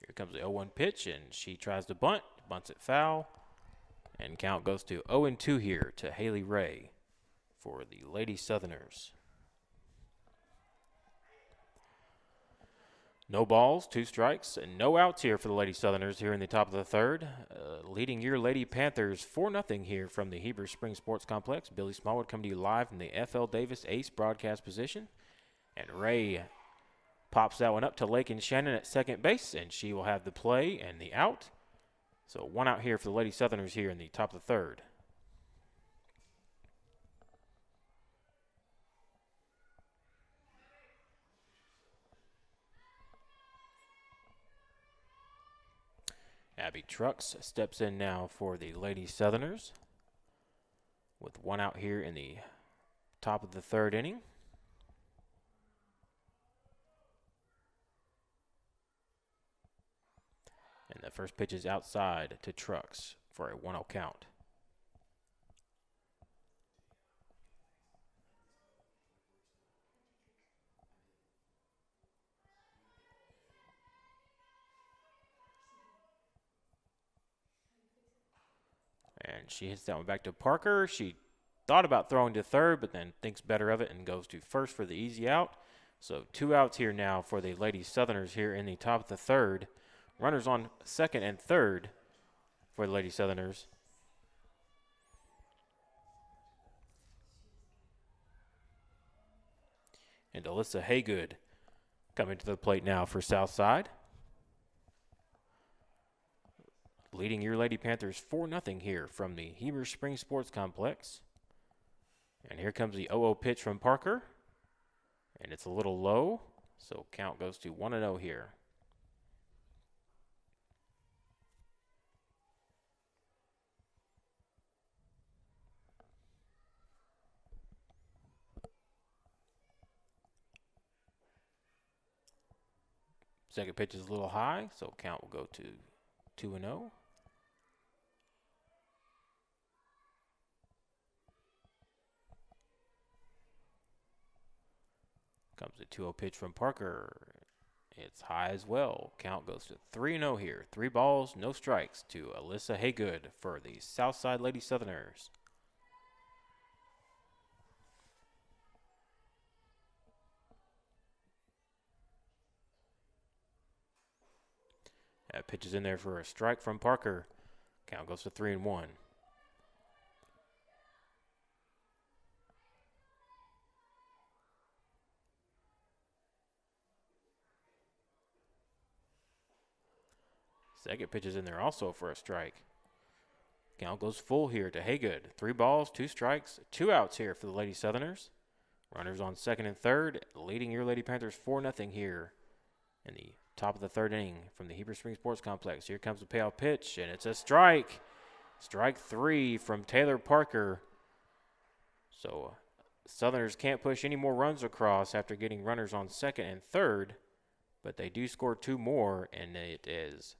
Speaker 1: Here comes the 0-1 pitch, and she tries to bunt. Bunts it foul. And count goes to 0-2 here to Haley Ray for the Lady Southerners. No balls, 2 strikes, and no outs here for the Lady Southerners here in the top of the third. Leading your Lady Panthers 4-0 here from the Heber Springs Sports Complex. Billy Smallwood coming to you live from the F.L. Davis ace broadcast position. And Ray pops that one up to Lakin Shannon at second base, and she will have the play and the out. So 1 out here for the Lady Southerners here in the top of the third. Abby Trucks steps in now for the Lady Southerners with 1 out here in the top of the third inning. And the first pitch is outside to Trucks for a 1-0 count. And she hits that one back to Parker. She thought about throwing to third, but then thinks better of it and goes to first for the easy out. So 2 outs here now for the Lady Southerners here in the top of the third. Runners on second and third for the Lady Southerners. And Alyssa Haygood coming to the plate now for Southside. Leading your Lady Panthers 4-0 here from the Heber Springs Sports Complex. And here comes the 0-0 pitch from Parker. And it's a little low, so count goes to 1-0 here. Second pitch is a little high, so count will go to 2-0. Comes the 2-0 pitch from Parker. It's high as well. Count goes to 3-0 here. 3 balls, no strikes to Alyssa Haygood for the Southside Lady Southerners. That pitch is in there for a strike from Parker. Count goes to 3-1. Second pitch is in there also for a strike. Count goes full here to Haygood. 3 balls, 2 strikes, 2 outs here for the Lady Southerners. Runners on second and third, leading your Lady Panthers 4-0 here in the top of the third inning from the Heber Springs Sports Complex. Here comes the payoff pitch, and it's a strike. Strike 3 from Taylor Parker. So Southerners can't push any more runs across after getting runners on second and third, but they do score 2 more, and it is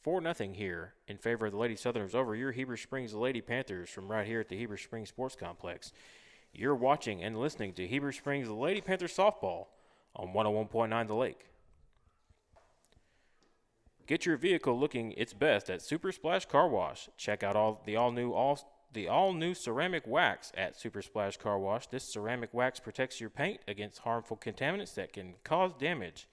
Speaker 1: 4-0 here in favor of the Lady Southerners over your Heber Springs Lady Panthers from right here at the Heber Springs Sports Complex. You're watching and listening to Heber Springs Lady Panthers softball on 101.9 The Lake. Get your vehicle looking its best at Super Splash Car Wash. Check out the all-new ceramic wax at Super Splash Car Wash. This ceramic wax protects your paint against harmful contaminants that can cause damage.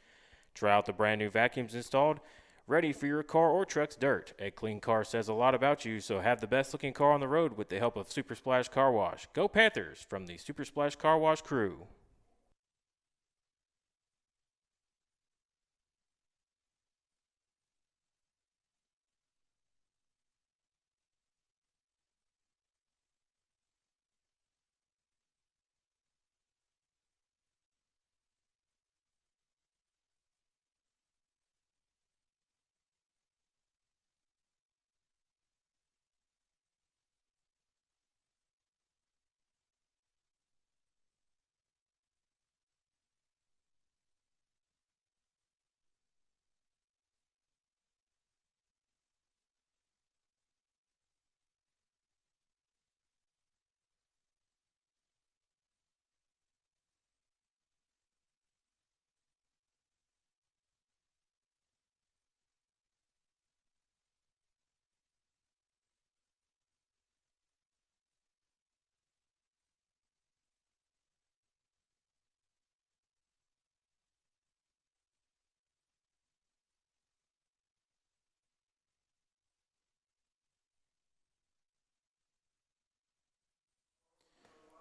Speaker 1: Try out the brand new vacuums installed, ready for your car or truck's dirt. A clean car says a lot about you, so have the best looking car on the road with the help of Super Splash Car Wash. Go Panthers from the Super Splash Car Wash crew.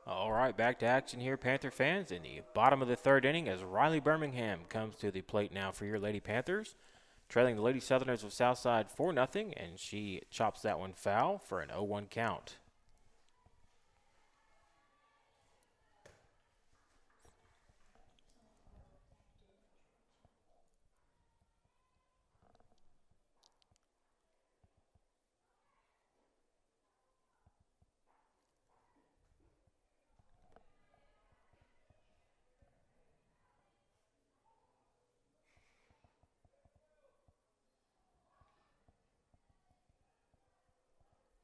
Speaker 1: All right, back to action here, Panther fans, in the bottom of the third inning as Riley Birmingham comes to the plate now for your Lady Panthers, trailing the Lady Southerners of Southside 4-0, and she chops that one foul for an 0-1 count.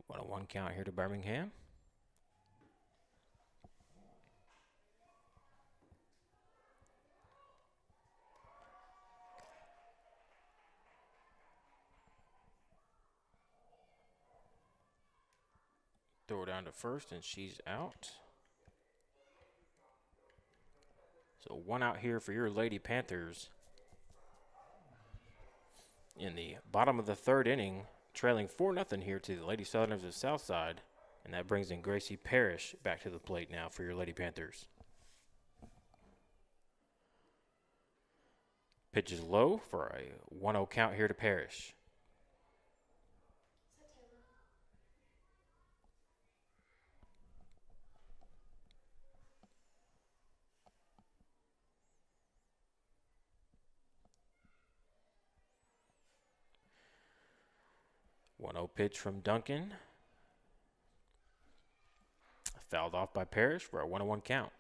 Speaker 1: What a 1 count here to Birmingham. Throw her down to first, and she's out. So 1 out here for your Lady Panthers in the bottom of the third inning, trailing 4-0 here to the Lady Southerners of Southside, and that brings in Gracie Parrish back to the plate now for your Lady Panthers. Pitch is low for a 1-0 count here to Parrish. One 0 pitch from Duncan. Fouled off by Parrish for a 1-1 count.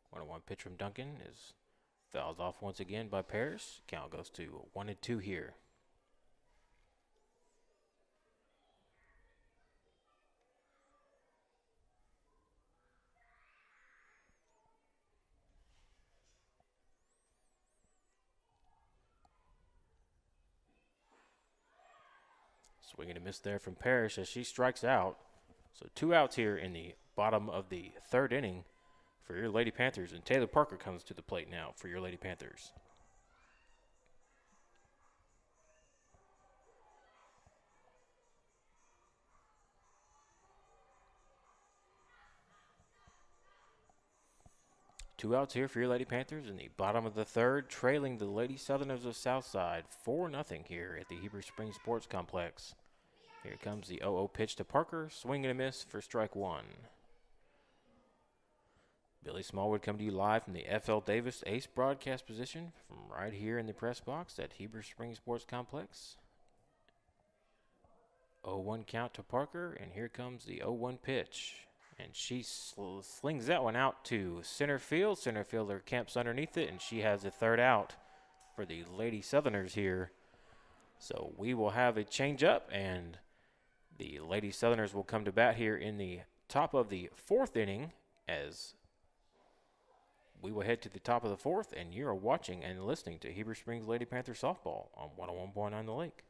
Speaker 1: One 1 pitch from Duncan is fouled off once again by Parrish. Count goes to 1-2 here. Swing and a miss there from Parrish as she strikes out. So 2 outs here in the bottom of the 3rd inning for your Lady Panthers. And Taylor Parker comes to the plate now for your Lady Panthers. Two outs here for your Lady Panthers in the bottom of the 3rd, trailing the Lady Southerners of Southside 4-0 here at the Heber Springs Sports Complex. Here comes the 0-0 pitch to Parker. Swing and a miss for strike 1. Billy Smallwood coming to you live from the F.L. Davis Ace broadcast position from right here in the press box at Heber Springs Sports Complex. 0-1 count to Parker, and here comes the 0-1 pitch. And she slings that one out to center field. Center fielder camps underneath it, and she has a 3rd out for the Lady Southerners here. So we will have a change-up, and the Lady Southerners will come to bat here in the top of the 4th inning as we will head to the top of the 4th, and you are watching and listening to Heber Springs Lady Panther Softball on 101.9 The Lake.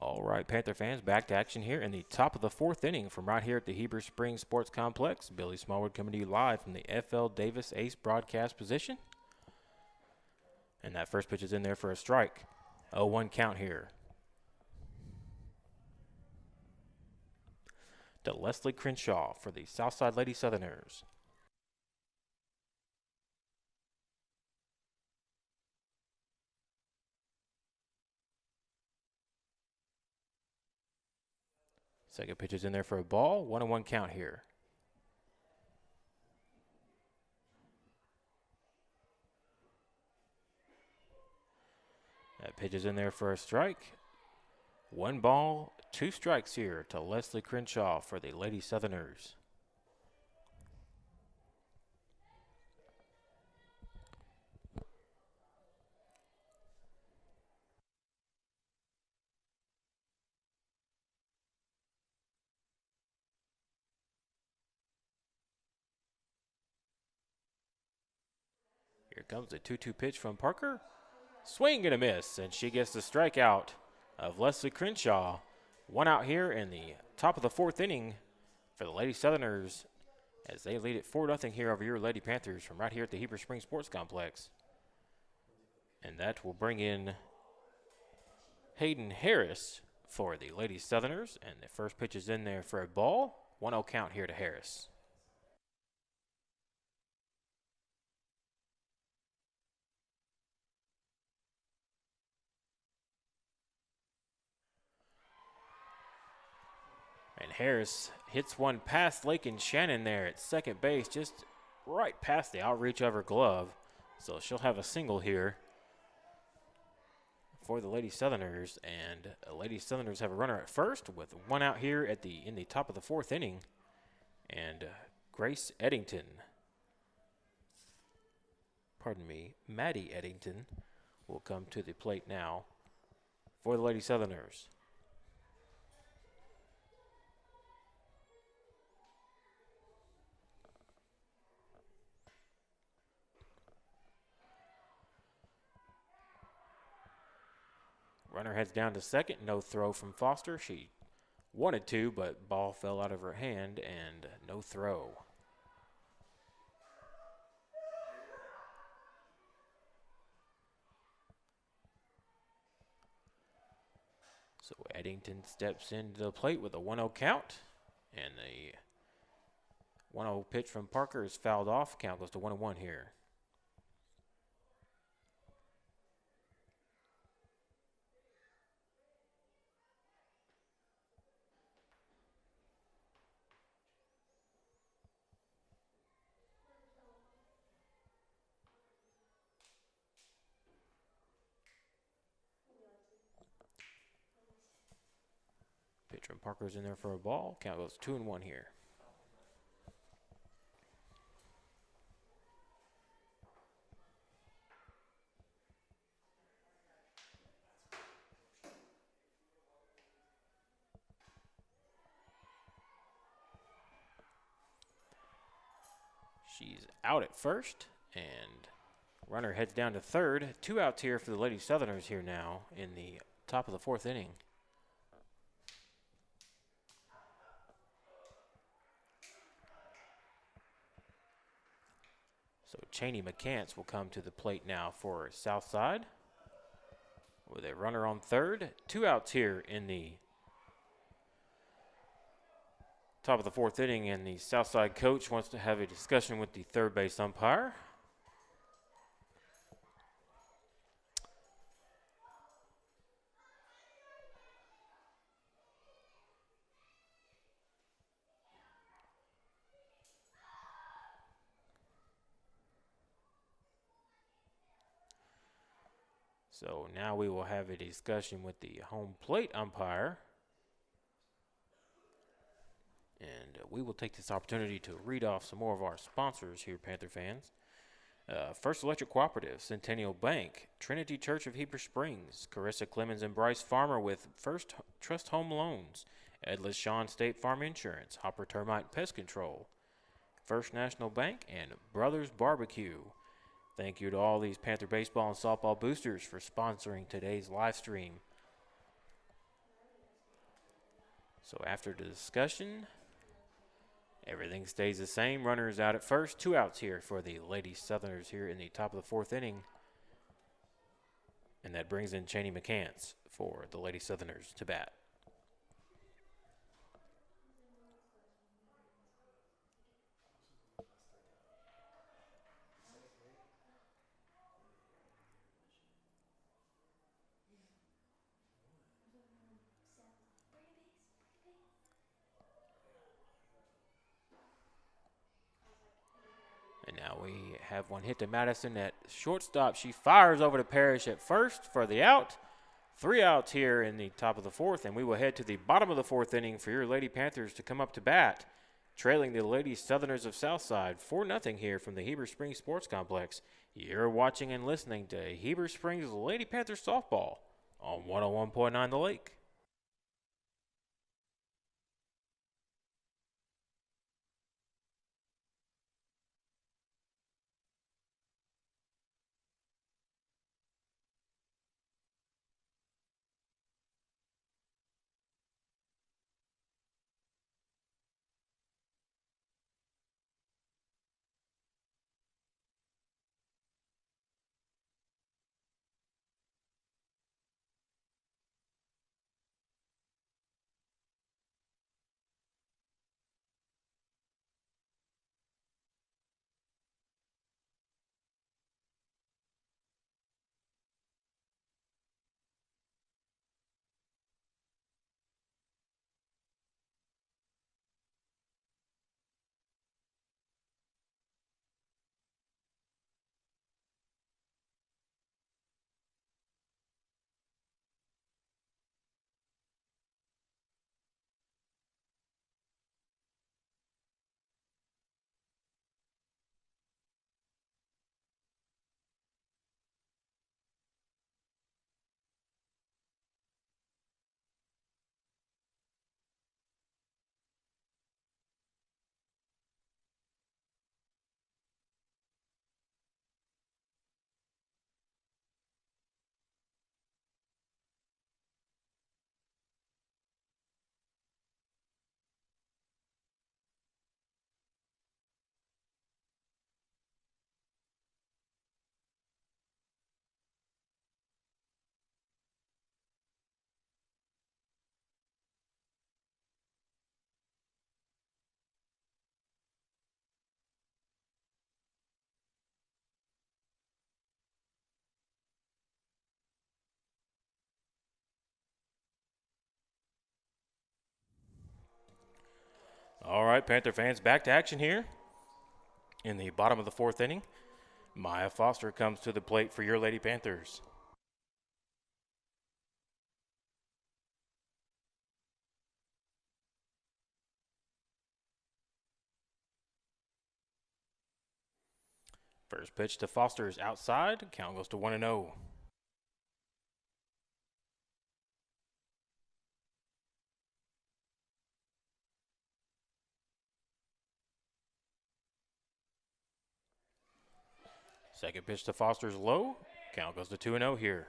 Speaker 1: All right, Panther fans, back to action here in the top of the 4th inning from right here at the Heber Springs Sports Complex. Billy Smallwood coming to you live from the F.L. Davis Ace broadcast position. And that first pitch is in there for a strike. 0-1 count here. To Leslie Crenshaw for the Southside Lady Southerners. Second pitch is in there for a ball. 1-1 count here. That pitch is in there for a strike. 1 ball, 2 strikes here to Leslie Crenshaw for the Lady Southerners. comes the 2-2 pitch from Parker. Swing and a miss, and she gets the strikeout of Leslie Crenshaw. One out here in the top of the fourth inning for the Lady Southerners as they lead it 4-0 here over your Lady Panthers from right here at the Heber Springs Sports Complex. And that will bring in Hayden Harris for the Lady Southerners, and the first pitch is in there for a ball. 1-0 count here to Harris. And Harris hits one past Lakin Shannon there at second base, just right past the outreach of her glove. So she'll have a single here for the Lady Southerners. And the Lady Southerners have a runner at first with one out here at in the top of the fourth inning. And Grace Eddington, Maddie Eddington will come to the plate now for the Lady Southerners. Runner heads down to second. No throw from Foster. She wanted to, but ball fell out of her hand and no throw. So Eddington steps into the plate with a 1-0 count. And the 1-0 pitch from Parker is fouled off. Count goes to 1-1 here. Pitch from Parker's in there for a ball. Count goes 2-1 here. She's out at first, and runner heads down to third. 2 outs here for the Lady Southerners here now in the top of the fourth inning. So Cheney McCants will come to the plate now for Southside with a runner on third. 2 outs here in the top of the fourth inning, and the Southside coach wants to have a discussion with the third base umpire. So now we will have a discussion with the home plate umpire. And we will take this opportunity to read off some more of our sponsors here, Panther fans. First Electric Cooperative, Centennial Bank, Trinity Church of Heber Springs, Carissa Clemens and Bryce Farmer with First Trust Home Loans, Edlis Shawn State Farm Insurance, Hopper Termite Pest Control, First National Bank, and Brothers Barbecue. Thank you to all these Panther baseball and softball boosters for sponsoring today's live stream. So after the discussion, everything stays the same. Runners out at first. 2 outs here for the Lady Southerners here in the top of the fourth inning. And that brings in Cheney McCants for the Lady Southerners to bat. And now we have one hit to Madison at shortstop. She fires over to Parrish at first for the out. 3 outs here in the top of the fourth, and we will head to the bottom of the fourth inning for your Lady Panthers to come up to bat, trailing the Lady Southerners of Southside 4-0 here from the Heber Springs Sports Complex. You're watching and listening to Heber Springs Lady Panthers softball on 101.9 The Lake. All right, Panther fans, back to action here in the bottom of the fourth inning. Maya Foster comes to the plate for your Lady Panthers. First pitch to Foster is outside. Count goes to 1-0. Second pitch to Foster's low. Count goes to 2-0 here.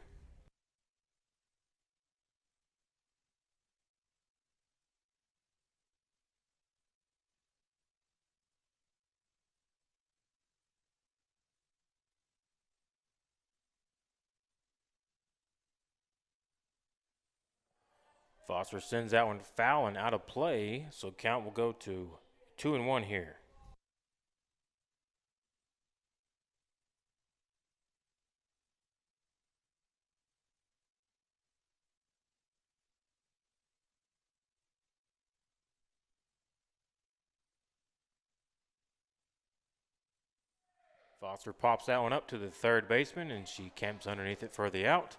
Speaker 1: Foster sends that one foul and out of play, so count will go to 2-1 here. Foster pops that one up to the third baseman, and she camps underneath it for the out.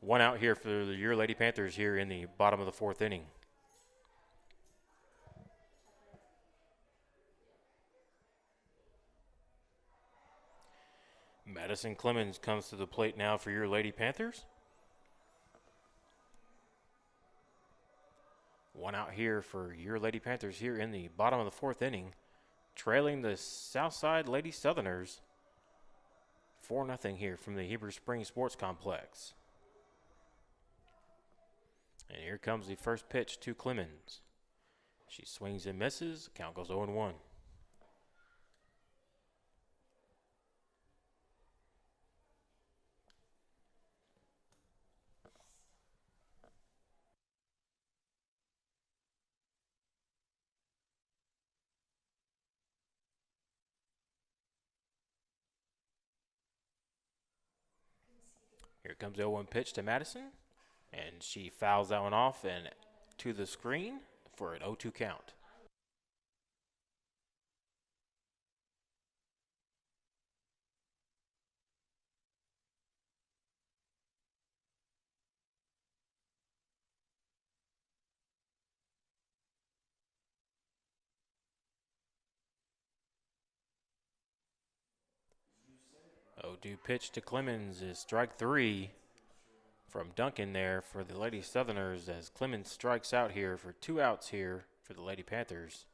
Speaker 1: One out here for your Lady Panthers here in the bottom of the fourth inning. Madison Clemens comes to the plate now for your Lady Panthers. One out here for your Lady Panthers here in the bottom of the fourth inning, trailing the Southside Lady Southerners 4-0 here from the Heber Springs Sports Complex. And here comes the first pitch to Clemens. She swings and misses. Count goes 0-1. Here comes the 0-1 pitch to Madison, and she fouls that one off and to the screen for an 0-2 count. Oh, 0-2 pitch to Clemens is strike three from Duncan there for the Lady Southerners as Clemens strikes out here for 2 outs here for the Lady Panthers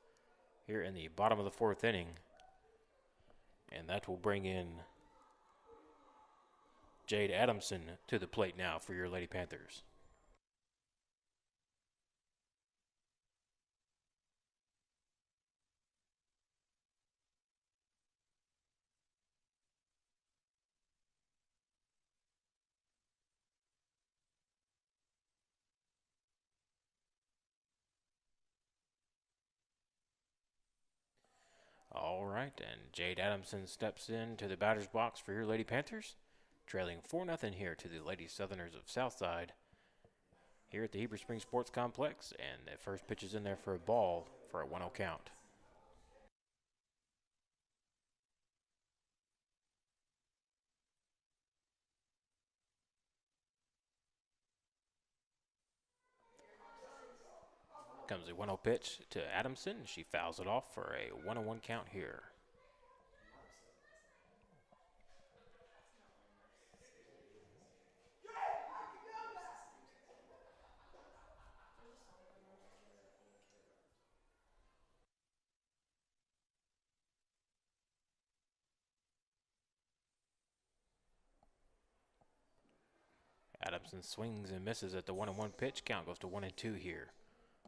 Speaker 1: here in the bottom of the fourth inning. And that will bring in Jade Adamson to the plate now for your Lady Panthers. All right, and Jade Adamson steps into the batter's box for your Lady Panthers, trailing 4-0 here to the Lady Southerners of Southside here at the Heber Springs Sports Complex, and the first pitch is in there for a ball for a 1-0 count. Comes a 1-0 pitch to Adamson. She fouls it off for a 1-1 count here. Adamson swings and misses at the 1-1 pitch. Count goes to 1-2 here.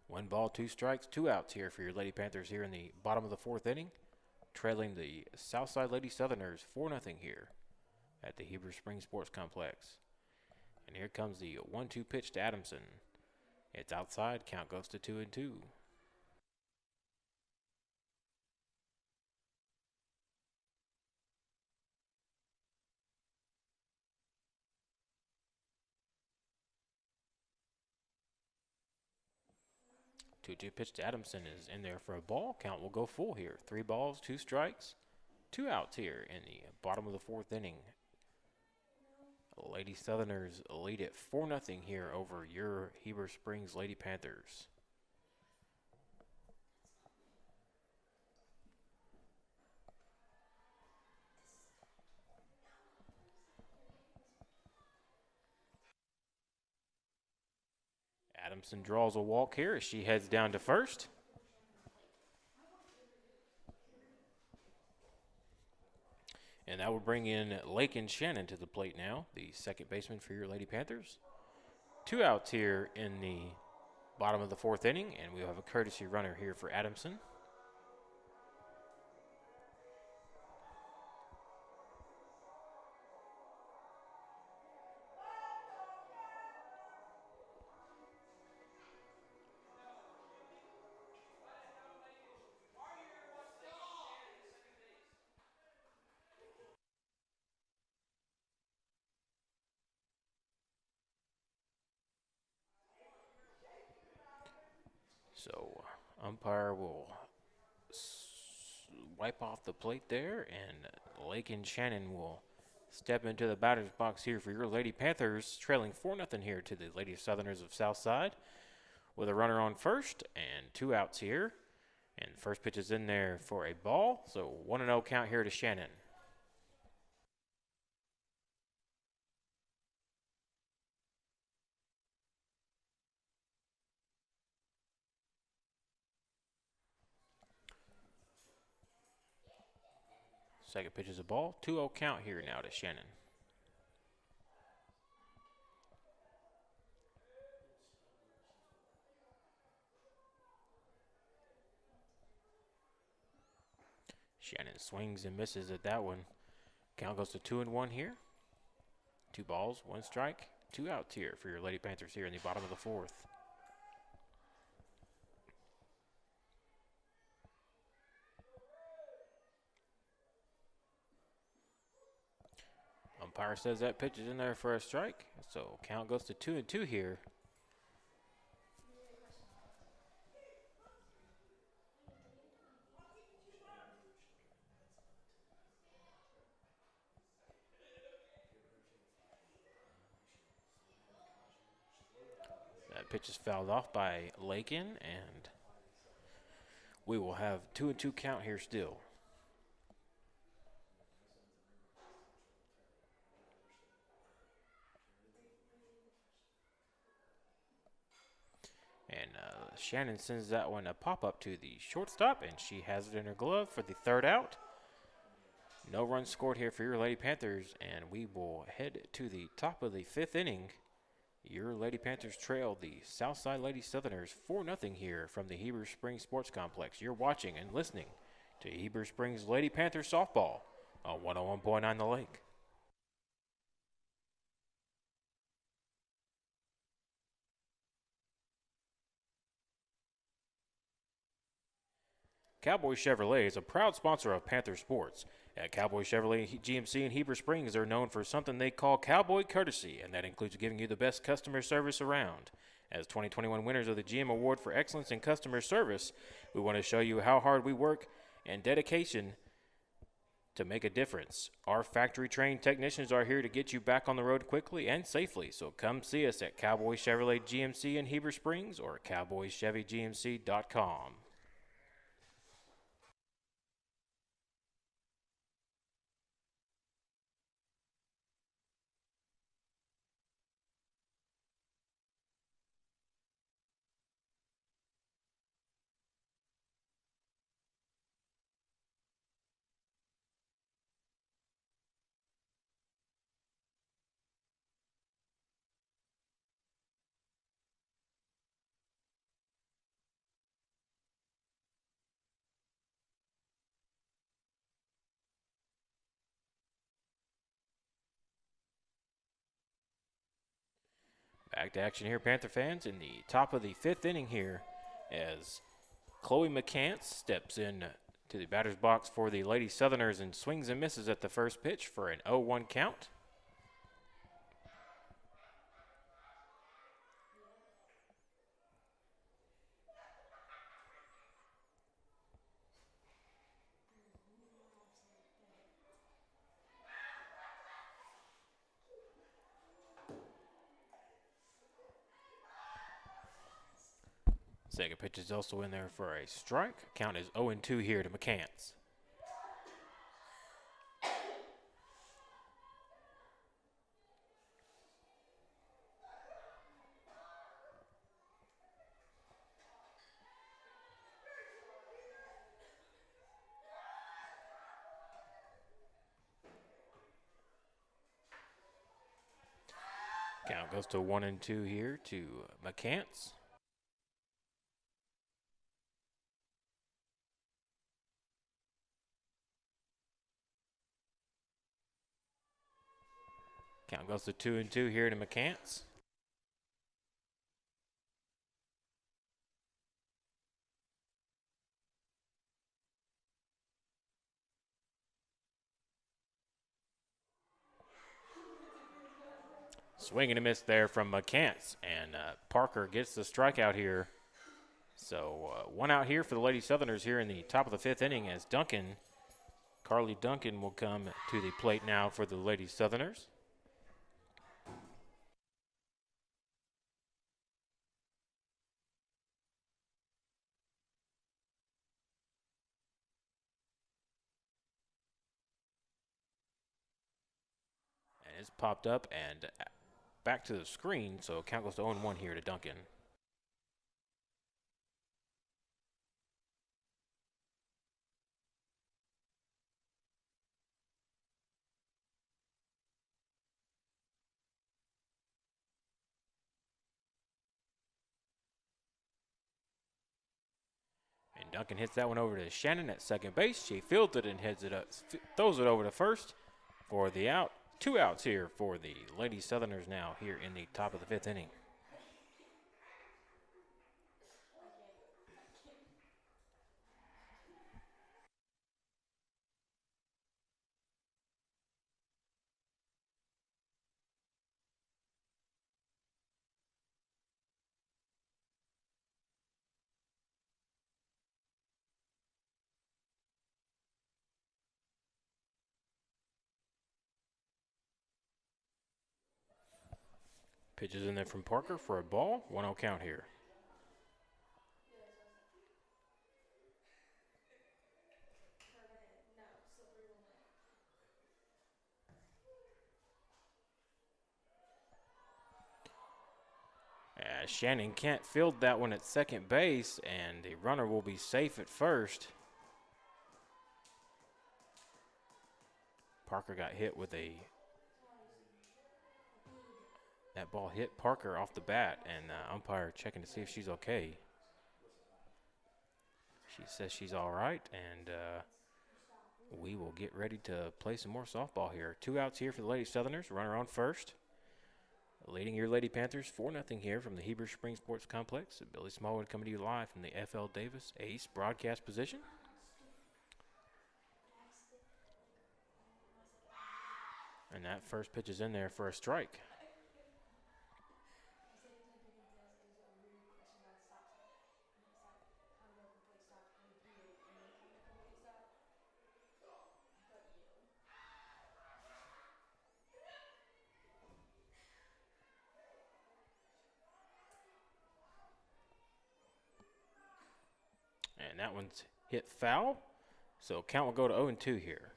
Speaker 1: 1 ball, 2 strikes, 2 outs here for your Lady Panthers here in the bottom of the fourth inning, trailing the Southside Lady Southerners 4-0 here at the Heber Springs Sports Complex. And here comes the 1-2 pitch to Adamson. It's outside. Count goes to 2-2. 2-2 pitch to Adamson is in there for a ball. Count will go full here. 3 balls, 2 strikes, 2 outs here in the bottom of the 4th inning. Lady Southerners lead it 4-0 here over your Heber Springs Lady Panthers. Adamson draws a walk here as she heads down to first. And that will bring in Lakin Shannon to the plate now, the second baseman for your Lady Panthers. 2 outs here in the bottom of the 4th inning, and we'll have a courtesy runner here for Adamson. So umpire will wipe off the plate there, and Lakin Shannon will step into the batter's box here for your Lady Panthers, trailing 4-0 here to the Lady Southerners of Southside, with a runner on first and 2 outs here. And first pitch is in there for a ball, so 1-0 count here to Shannon. Second pitch is a ball. 2-0 count here now to Shannon. Shannon swings and misses at that one. Count goes to 2-1 here. 2 balls, 1 strike, 2 outs here for your Lady Panthers here in the bottom of the 4th. Umpire says that pitch is in there for a strike, so count goes to 2-2 here. That pitch is fouled off by Lakin, and we will have 2-2 count here still. And Shannon sends that one a pop-up to the shortstop, and she has it in her glove for the 3rd out. No runs scored here for your Lady Panthers, and we will head to the top of the 5th inning. Your Lady Panthers trail the Southside Lady Southerners 4-0 here from the Heber Springs Sports Complex. You're watching and listening to Heber Springs Lady Panthers softball on 101.9 The Lake. Cowboy Chevrolet is a proud sponsor of Panther Sports. At Cowboy Chevrolet GMC in Heber Springs, they're known for something they call Cowboy Courtesy, and that includes giving you the best customer service around. As 2021 winners of the GM Award for Excellence in Customer Service, we want to show you how hard we work and dedication to make a difference. Our factory-trained technicians are here to get you back on the road quickly and safely, so come see us at Cowboy Chevrolet GMC in Heber Springs or cowboychevygmc.com. Back to action here, Panther fans, in the top of the 5th inning here as Chloe McCants steps in to the batter's box for the Lady Southerners and swings and misses at the first pitch for an 0-1 count. Second pitch is also in there for a strike. Count is 0-2 here to McCants. Count goes to 1-2 here to McCants. Count goes to 2-2 here to McCants. Swing and a miss there from McCants, and Parker gets the strikeout here. So one out here for the Lady Southerners here in the top of the fifth inning as Carly Duncan will come to the plate now for the Lady Southerners. And it's popped up and back to the screen, so count goes to 0-1 here to Duncan. And Duncan hits that one over to Shannon at second base. She fields it and heads it up, throws it over to first for the out. 2 outs here for the Lady Southerners now here in the top of the fifth inning. Pitches in there from Parker for a ball. 1-0 count here. Shannon can't field that one at second base, and the runner will be safe at first. Parker got hit with that ball hit Parker off the bat, and umpire checking to see if she's okay. She says she's all right, and we will get ready to play some more softball here. 2 outs here for the Lady Southerners. Runner on first. Leading your Lady Panthers 4-0 here from the Heber Springs Sports Complex. Billy Smallwood coming to you live from the F.L. Davis Ace broadcast position. And that first pitch is in there for a strike. And that one's hit foul. So count will go to 0-2 here.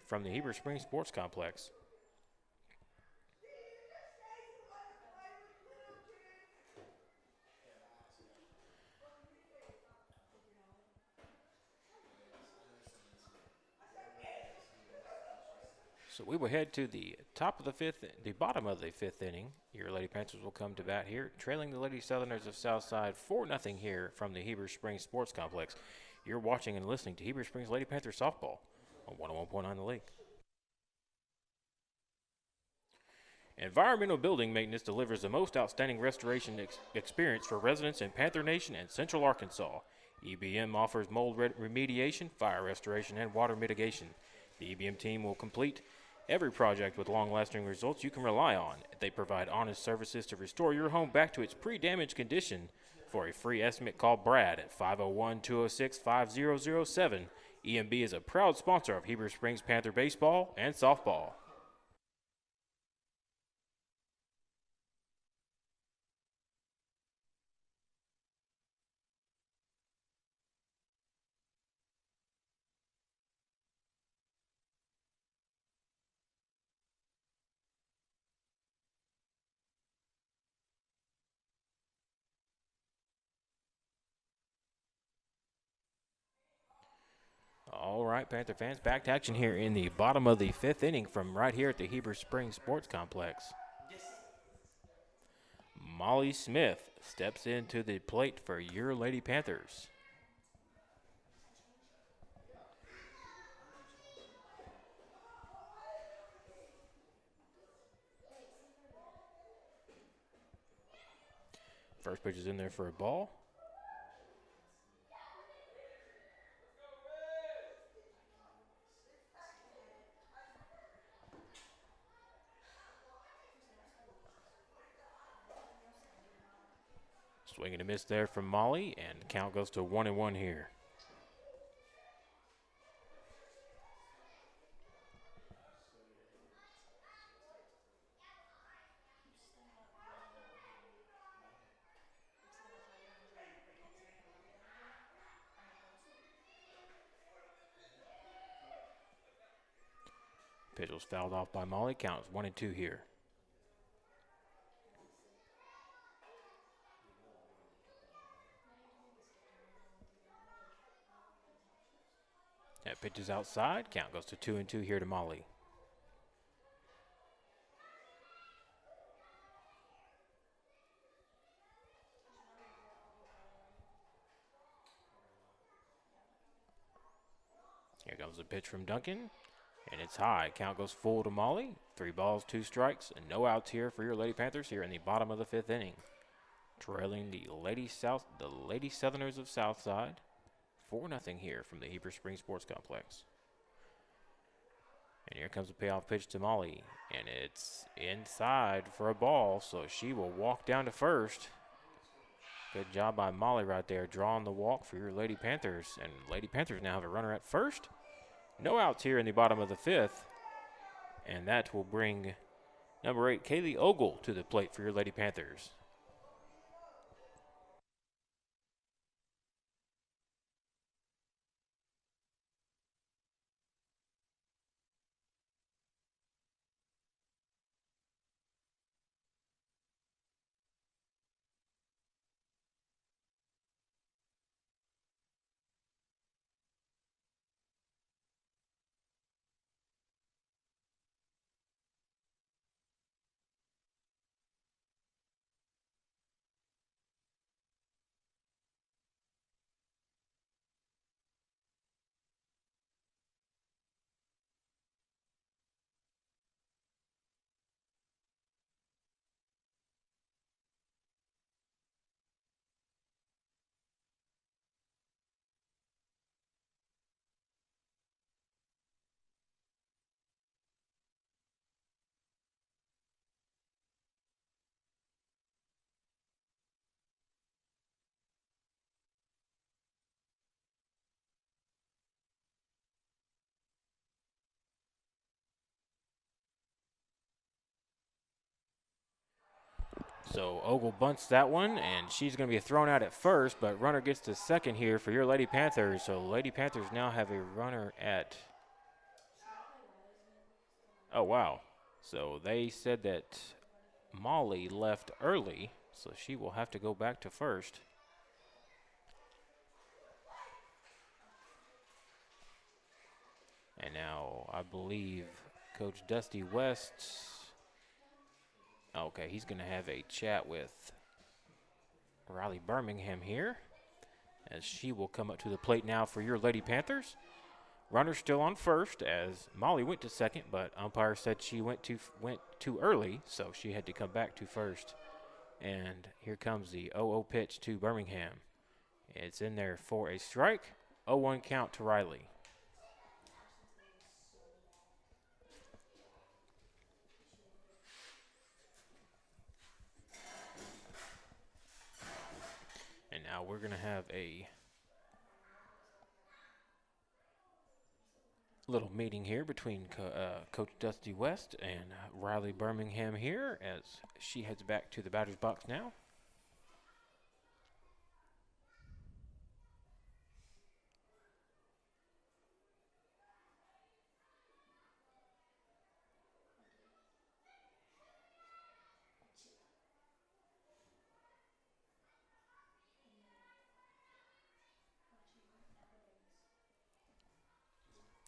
Speaker 1: From the Heber Springs Sports Complex. So we will head to the bottom of the fifth inning. Your Lady Panthers will come to bat here, trailing the Lady Southerners of Southside 4-0 here from the Heber Springs Sports Complex. You're watching and listening to Heber Springs Lady Panthers softball on 101.9 The League. Environmental Building Maintenance delivers the most outstanding restoration experience for residents in Panther Nation and Central Arkansas. EBM offers mold remediation, fire restoration, and water mitigation. The EBM team will complete every project with long-lasting results you can rely on. They provide honest services to restore your home back to its pre-damaged condition. For a free estimate, call Brad at 501-206-5007. EMB is a proud sponsor of Heber Springs Panther baseball and softball. All right, Panther fans, back to action here in the bottom of the 5th inning from right here at the Heber Springs Sports Complex. Molly Smith steps into the plate for your Lady Panthers. First pitch is in there for a ball. Swing and a miss there from Molly, and the count goes to 1-1 here. Pitch was fouled off by Molly. Count is 1-2 here. That pitch is outside. Count goes to 2-2 here to Molly. Here comes the pitch from Duncan, and it's high. Count goes full to Molly. 3 balls, 2 strikes, and no outs here for your Lady Panthers here in the bottom of the 5th inning. Trailing the Lady Southerners of Southside 4-0 here from the Heber Springs Sports Complex. And here comes the payoff pitch to Molly, and it's inside for a ball, so she will walk down to first. Good job by Molly right there, drawing the walk for your Lady Panthers. And Lady Panthers now have a runner at first. No outs here in the bottom of the 5th. And that will bring number 8, Kaylee Ogle, to the plate for your Lady Panthers. So Ogle bunts that one, and she's going to be thrown out at first, but runner gets to second here for your Lady Panthers. So Lady Panthers now have a runner at, oh, wow. So they said that Molly left early, so she will have to go back to first. And now I believe Coach Dusty West, okay, he's going to have a chat with Riley Birmingham here, as she will come up to the plate now for your Lady Panthers. Runner still on first, as Molly went to second, but umpire said she went too early, so she had to come back to first. And here comes the 0-0 pitch to Birmingham. It's in there for a strike. 0-1 count to Riley. have a little meeting here between Coach Dusty West and Riley Birmingham here as she heads back to the batter's box now.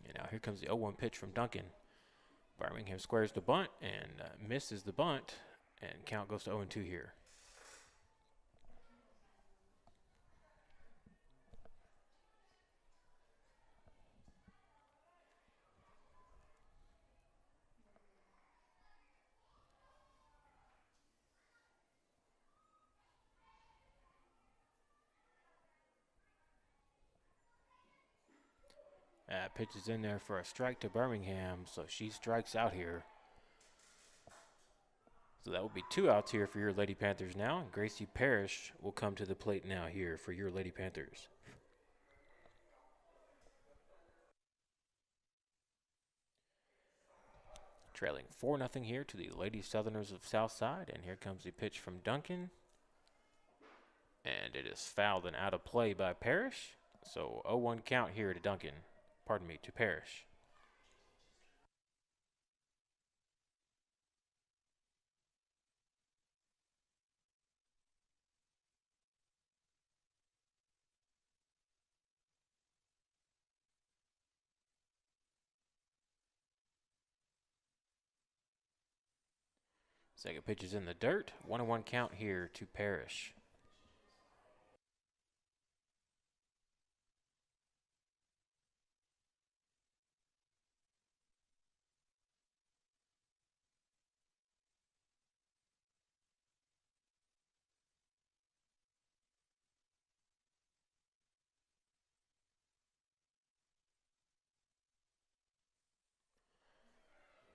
Speaker 1: And now here comes the 0-1 pitch from Duncan. Birmingham squares the bunt and misses the bunt, and count goes to 0-2 here. Pitch is in there for a strike to Birmingham, so she strikes out here. So that will be 2 outs here for your Lady Panthers now. And Gracie Parrish will come to the plate now here for your Lady Panthers. Trailing 4-0 here to the Lady Southerners of Southside. And here comes the pitch from Duncan. And it is fouled and out of play by Parrish. So 0-1 count here to Duncan. Pardon me, to Parrish. Second pitch is in the dirt. 1-1 count here to Parrish.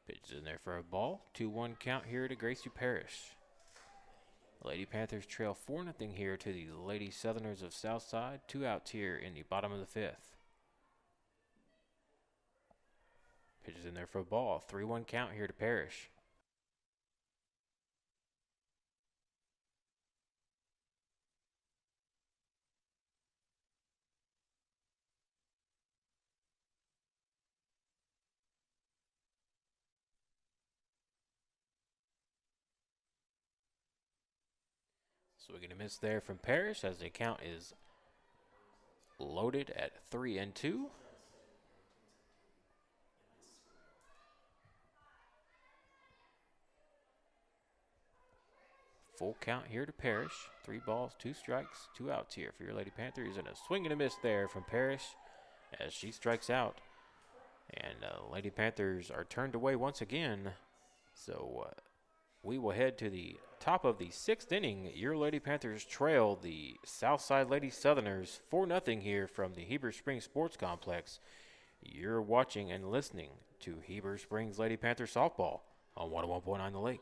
Speaker 1: Pitch is in there for a ball. 2-1 count here to Gracie Parrish. Lady Panthers trail 4-0 here to the Lady Southerners of Southside. 2 outs here in the bottom of the 5th. Pitch is in there for a ball. 3-1 count here to Parrish. So we're going to miss there from Parrish as the count is loaded at 3-2. Full count here to Parrish. 3 balls, 2 strikes, 2 outs here for your Lady Panthers. And a swing and a miss there from Parrish as she strikes out. And Lady Panthers are turned away once again. So we will head to the top of the 6th inning. Your Lady Panthers trail the Southside Lady Southerners 4-0 here from the Heber Springs Sports Complex. You're watching and listening to Heber Springs Lady Panthers softball on 101.9 The Lake.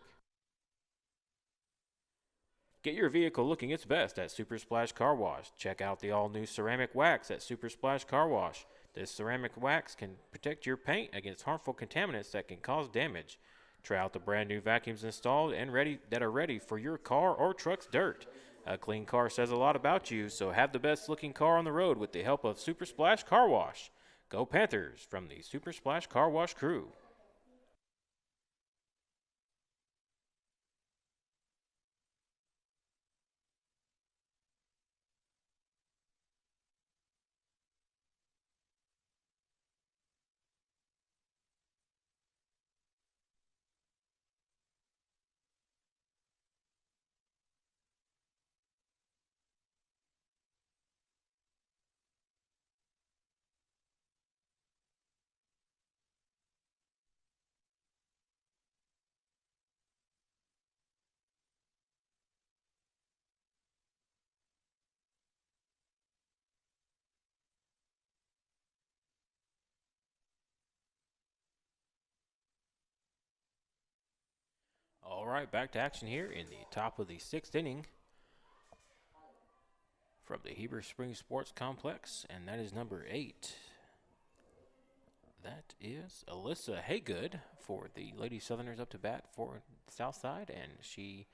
Speaker 1: Get your vehicle looking its best at Super Splash Car Wash. Check out the all-new ceramic wax at Super Splash Car Wash. This ceramic wax can protect your paint against harmful contaminants that can cause damage. Try out the brand new vacuums installed and that are ready for your car or truck's dirt. A clean car says a lot about you, so have the best looking car on the road with the help of Super Splash Car Wash. Go Panthers from the Super Splash Car Wash crew. All right, back to action here in the top of the 6th inning. from the Heber Springs Sports Complex, and that is number 8. That is Alyssa Haygood for the Lady Southerners up to bat for Southside, and she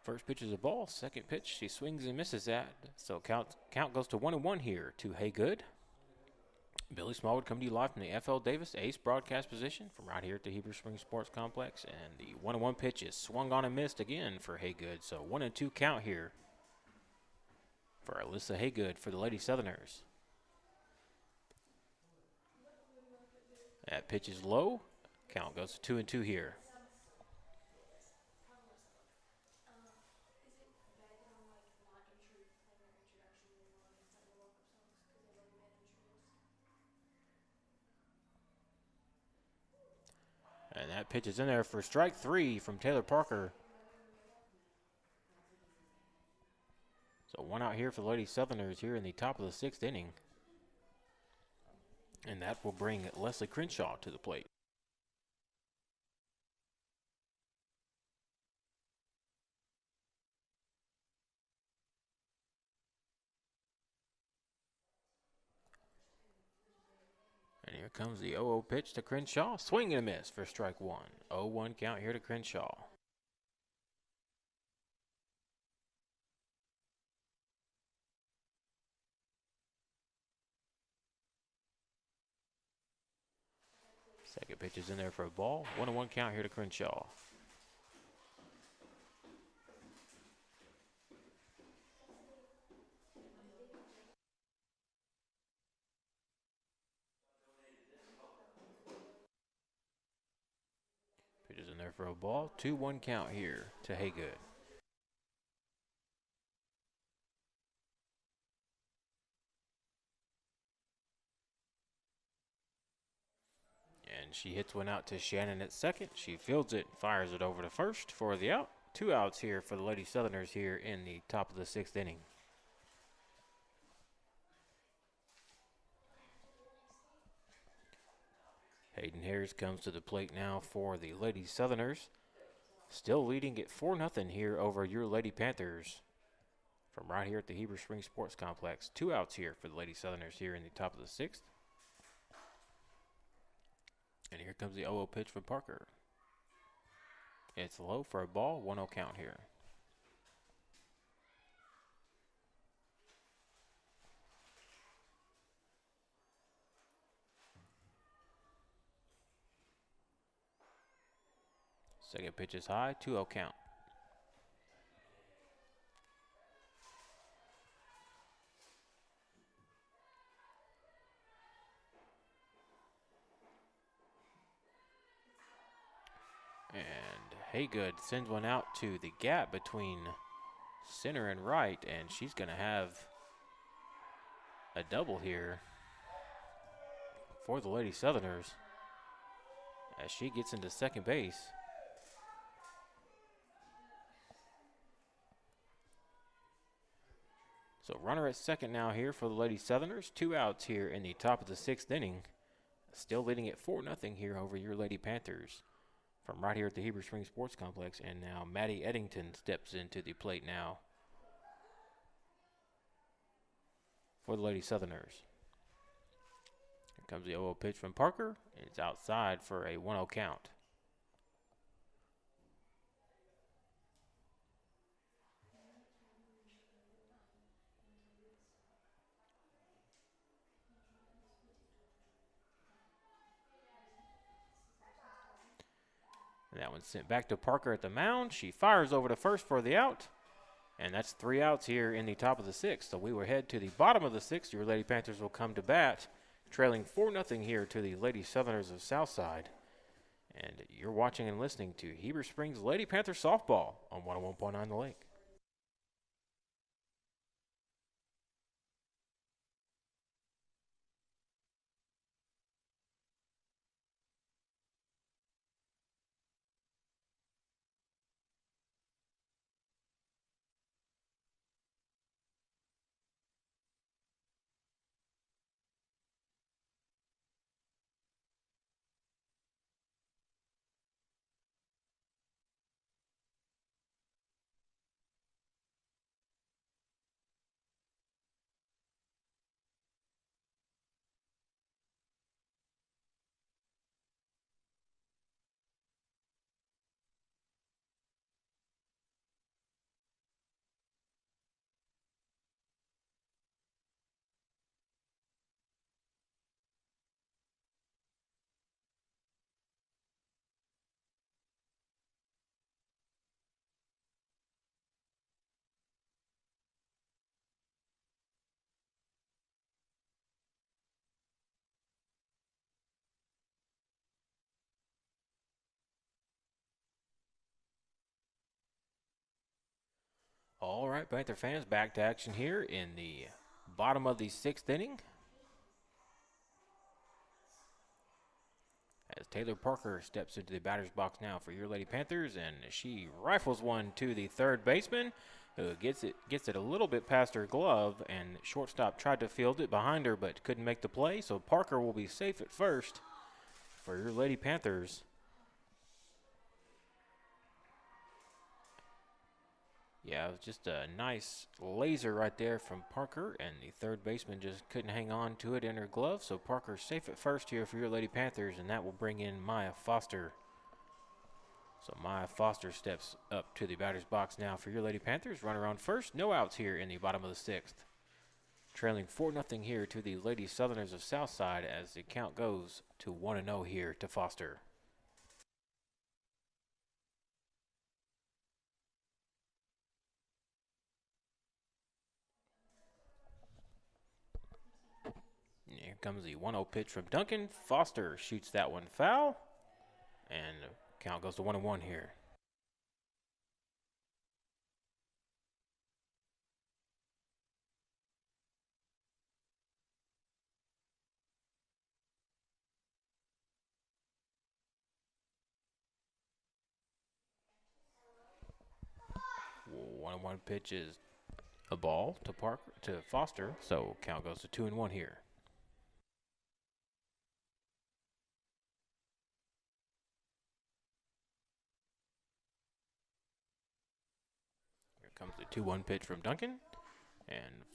Speaker 1: first pitches a ball, second pitch she swings and misses that. So count goes to 1-1 here to Haygood. Billy Smallwood coming to you live from the FL Davis Ace broadcast position from right here at the Heber Springs Sports Complex, and the 1-1 pitch is swung on and missed again for Haygood. So 1-2 count here for Alyssa Haygood for the Lady Southerners. That pitch is low. Count goes to 2-2 here. And that pitch is in there for strike 3 from Taylor Parker. So 1 out here for the Lady Southerners here in the top of the 6th inning. And that will bring Leslie Crenshaw to the plate. And here comes the 0-0 pitch to Crenshaw. Swing and a miss for strike 1. 0-1 count here to Crenshaw. Second pitch is in there for a ball. 1-1 count here to Crenshaw. Pitch is in there for a ball. 2-1 count here to Haygood. And she hits one out to Shannon at second. She fields it, fires it over to first for the out. 2 outs here for the Lady Southerners here in the top of the 6th inning. Hayden Harris comes to the plate now for the Lady Southerners. Still leading at 4-0 here over your Lady Panthers from right here at the Heber Springs Sports Complex. 2 outs here for the Lady Southerners here in the top of the 6th. And here comes the 0-0 pitch from Parker. It's low for a ball. 1-0 count here. Second pitch is high. 2-0 count. And Haygood sends one out to the gap between center and right, and she's going to have a double here for the Lady Southerners as she gets into second base. So runner at second now here for the Lady Southerners. 2 outs here in the top of the 6th inning. Still leading at 4-0 here over your Lady Panthers from right here at the Heber Springs Sports Complex. And now Maddie Eddington steps into the plate now for the Lady Southerners. Here comes the 0-0 pitch from Parker. It's outside for a 1-0 count. And that one's sent back to Parker at the mound. She fires over to first for the out. And that's 3 outs here in the top of the 6th. So we will head to the bottom of the 6th. Your Lady Panthers will come to bat, trailing 4-0 here to the Lady Southerners of Southside. And you're watching and listening to Heber Springs Lady Panther Softball on 101.9 The Lake. All right, Panther fans, back to action here in the bottom of the 6th inning. As Taylor Parker steps into the batter's box now for your Lady Panthers, and she rifles one to the third baseman, who gets it a little bit past her glove, and shortstop tried to field it behind her but couldn't make the play, so Parker will be safe at first for your Lady Panthers. Yeah, it was just a nice laser right there from Parker, and the third baseman just couldn't hang on to it in her glove. So Parker's safe at first here for your Lady Panthers, and that will bring in Maya Foster. So Maya Foster steps up to the batter's box now for your Lady Panthers. Runner on first, no outs here in the bottom of the 6th. Trailing 4-0 here to the Lady Southerners of Southside as the count goes to 1-0 here to Foster. Here comes the 1-0 pitch from Duncan. Foster shoots that one foul, and the count goes to 1-1 here. One pitch is a ball to Foster, so count goes to 2-1 here. Here comes the 2-1 pitch from Duncan, and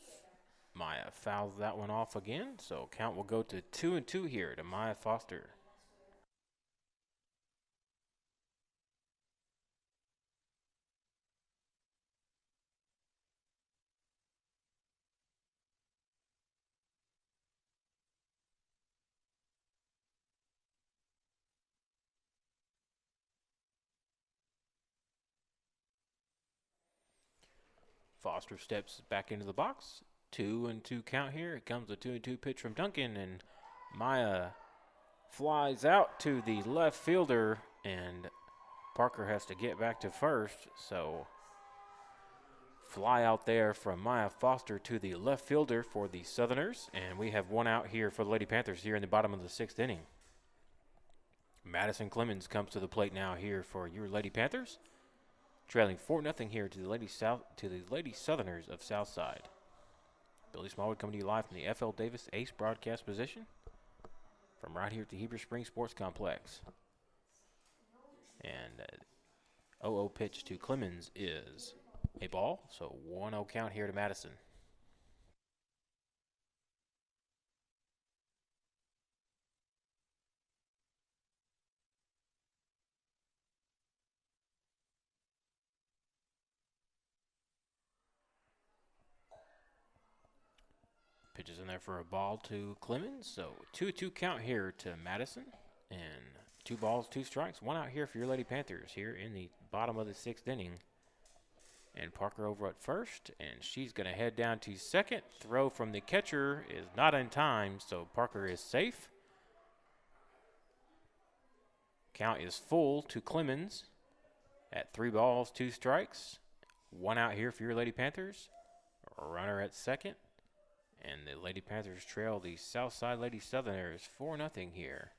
Speaker 1: Maya fouls that one off again, so count will go to 2-2 here to Maya Foster. Foster steps back into the box. 2-2 count here. Here comes the 2-2 pitch from Duncan, and Maya flies out to the left fielder, and Parker has to get back to first. So fly out there from Maya Foster to the left fielder for the Southerners, and we have one out here for the Lady Panthers here in the bottom of the 6th inning. Madison Clemens comes to the plate now here for your Lady Panthers, trailing 4-0 here to the Lady Southerners of Southside. Billy Smallwood coming to you live from the F.L. Davis Ace broadcast position from right here at the Heber Springs Sports Complex. And 0-0 pitch to Clemens is a ball, so 1-0 count here to Madison. Pitches in there for a ball to Clemens, so 2-2 count here to Madison, and 2 balls, 2 strikes, 1 out here for your Lady Panthers here in the bottom of the 6th inning. And Parker over at first, and she's going to head down to second. Throw from the catcher is not in time, so Parker is safe. Count is full to Clemens at 3 balls, 2 strikes. 1 out here for your Lady Panthers. Runner at second. And the Lady Panthers trail the Southside Lady Southerners 4-0 here.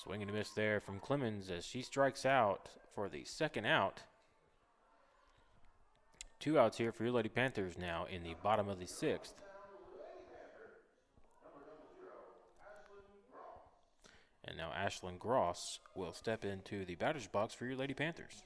Speaker 1: Swing and a miss there from Clemens as she strikes out for the second out. 2 outs here for your Lady Panthers now in the bottom of the 6th. And now Ashlyn Gross will step into the batter's box for your Lady Panthers.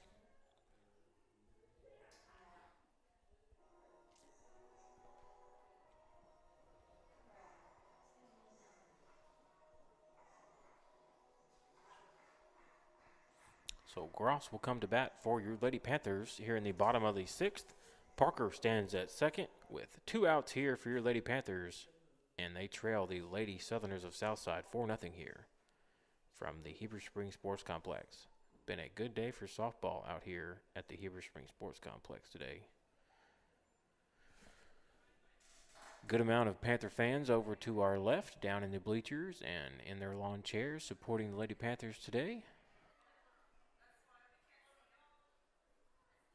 Speaker 1: So Gross will come to bat for your Lady Panthers here in the bottom of the 6th. Parker stands at second with 2 outs here for your Lady Panthers, and they trail the Lady Southerners of Southside 4-0 here from the Heber Springs Sports Complex. Been a good day for softball out here at the Heber Springs Sports Complex today. good amount of Panther fans over to our left, down in the bleachers and in their lawn chairs, supporting the Lady Panthers today.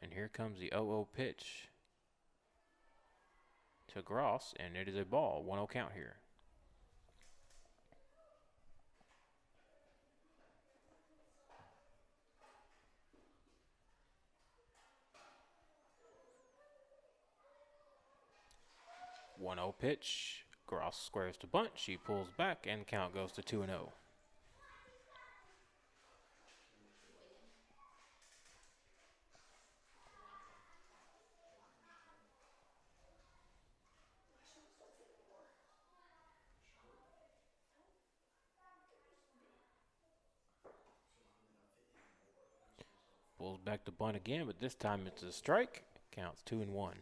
Speaker 1: And here comes the 0-0 pitch to Gross, and it is a ball. 1-0 count here. One 0 pitch. Gross squares to bunt. She pulls back, and count goes to 2-0. Pulls back to bunt again, but this time it's a strike. Counts 2-1.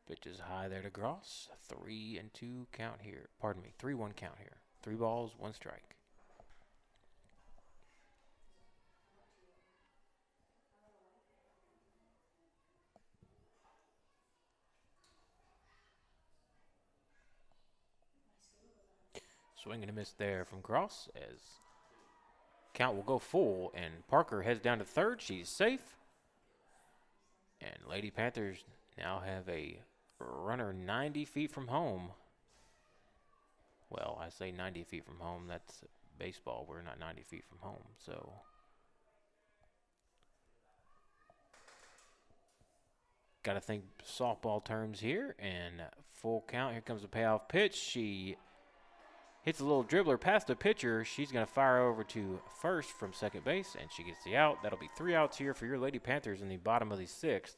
Speaker 1: Pitch is high there to Gross. 3-2 count here. Pardon me, 3-1 count here. 3 balls, 1 strike. Swing and a miss there from Gross as count will go full, and Parker heads down to third. She's safe. And Lady Panthers now have a runner 90 feet from home. Well, I say 90 feet from home. That's baseball. We're not 90 feet from home, so. Got to think softball terms here, and full count. Here comes the payoff pitch. She hits a little dribbler past the pitcher. She's going to fire over to first from second base, and she gets the out. That'll be 3 outs here for your Lady Panthers in the bottom of the 6th.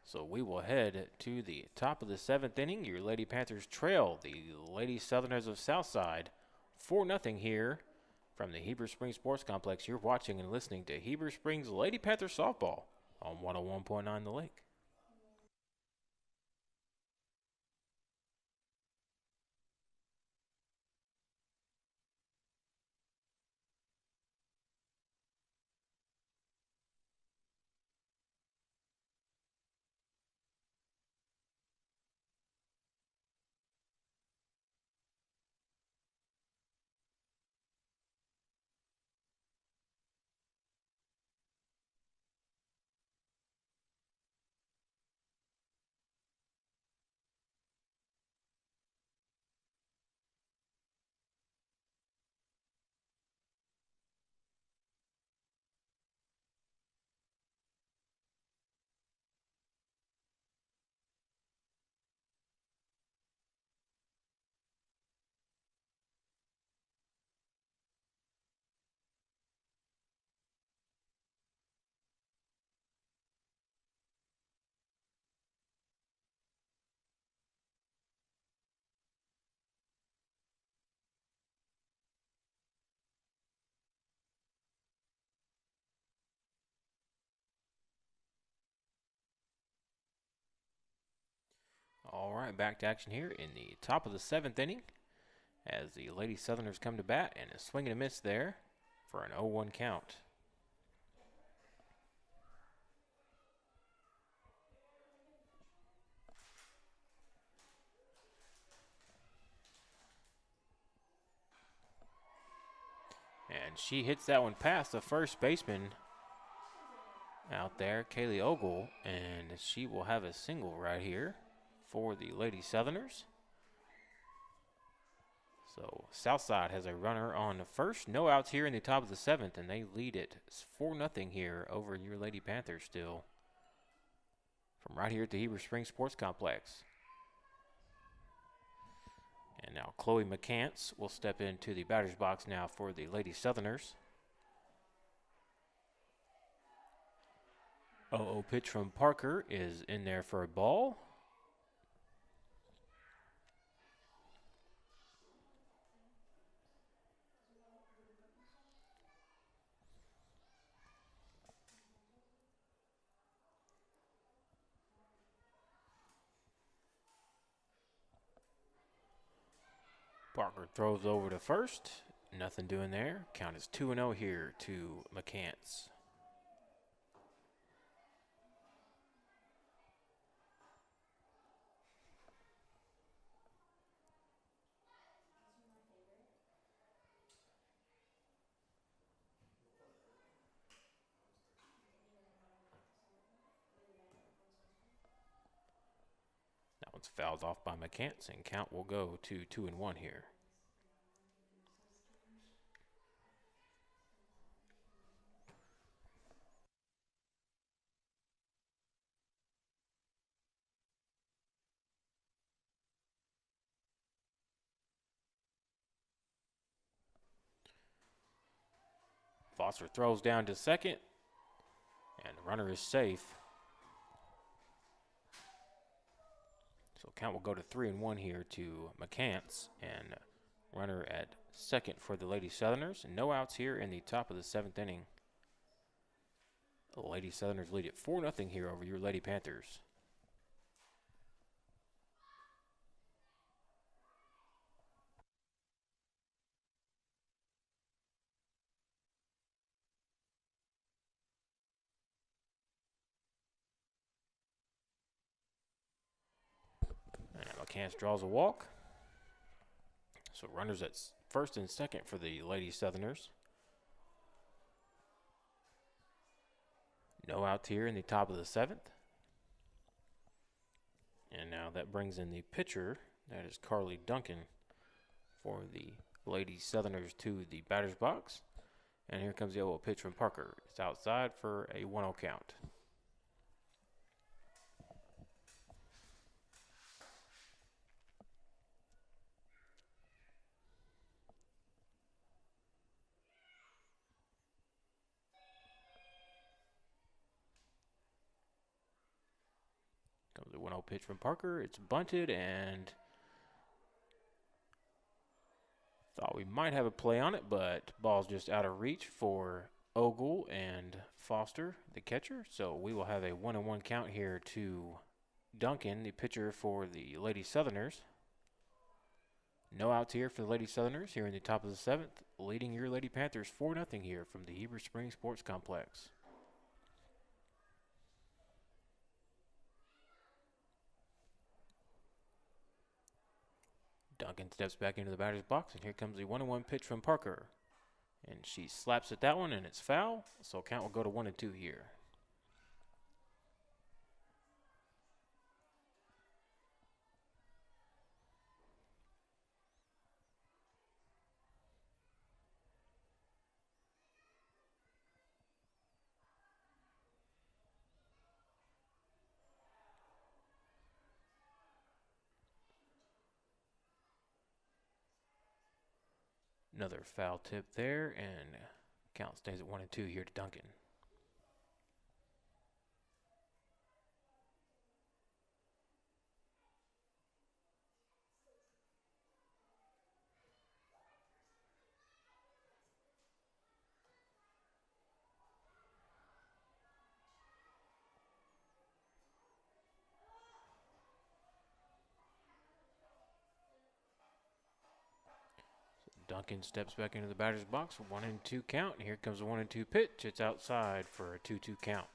Speaker 1: So we will head to the top of the 7th inning. Your Lady Panthers trail the Lady Southerners of Southside 4-0 here from the Heber Springs Sports Complex. You're watching and listening to Heber Springs Lady Panthers softball on 101.9 The Lake. All right, back to action here in the top of the 7th inning as the Lady Southerners come to bat, and a swing and a miss there for an 0-1 count. And she hits that one past the first baseman out there, Kaylee Ogle, and she will have a single right here for the Lady Southerners. So Southside has a runner on first. No outs here in the top of the 7th, and they lead it 4-0 here over your Lady Panthers still from right here at the Heber Springs Sports Complex. And now Chloe McCants will step into the batter's box now for the Lady Southerners. 0-0 pitch from Parker is in there for a ball. Parker throws over to first. Nothing doing there. Count is 2-0 here to McCants. That one's fouled off by McCants, and count will go to 2-1 here. Foster throws down to second, and the runner is safe. So count will go to 3-1 here to McCants, and runner at second for the Lady Southerners. No outs here in the top of the 7th inning. The Lady Southerners lead it 4-0 here over your Lady Panthers. McCants draws a walk. So runners at first and second for the Lady Southerners. No outs here in the top of the 7th. And now that brings in the pitcher. That is Carly Duncan for the Lady Southerners to the batter's box. And here comes the 0-0 pitch from Parker. It's outside for a 1-0 count. Comes the 1-0 pitch from Parker. It's bunted, and thought we might have a play on it, but ball's just out of reach for Ogle and Foster, the catcher. So we will have a 1-1 count here to Duncan, the pitcher for the Lady Southerners. No outs here for the Lady Southerners here in the top of the 7th, leading your Lady Panthers 4-0 here from the Heber Springs Sports Complex. Duncan steps back into the batter's box, and here comes the 1-1 pitch from Parker. And she slaps at that one, and it's foul, so count will go to 1-2 here. Another foul tip there, and count stays at 1-2 here to Duncan. Duncan steps back into the batter's box for 1-2 count. And here comes the 1-2 pitch. It's outside for a 2-2 count.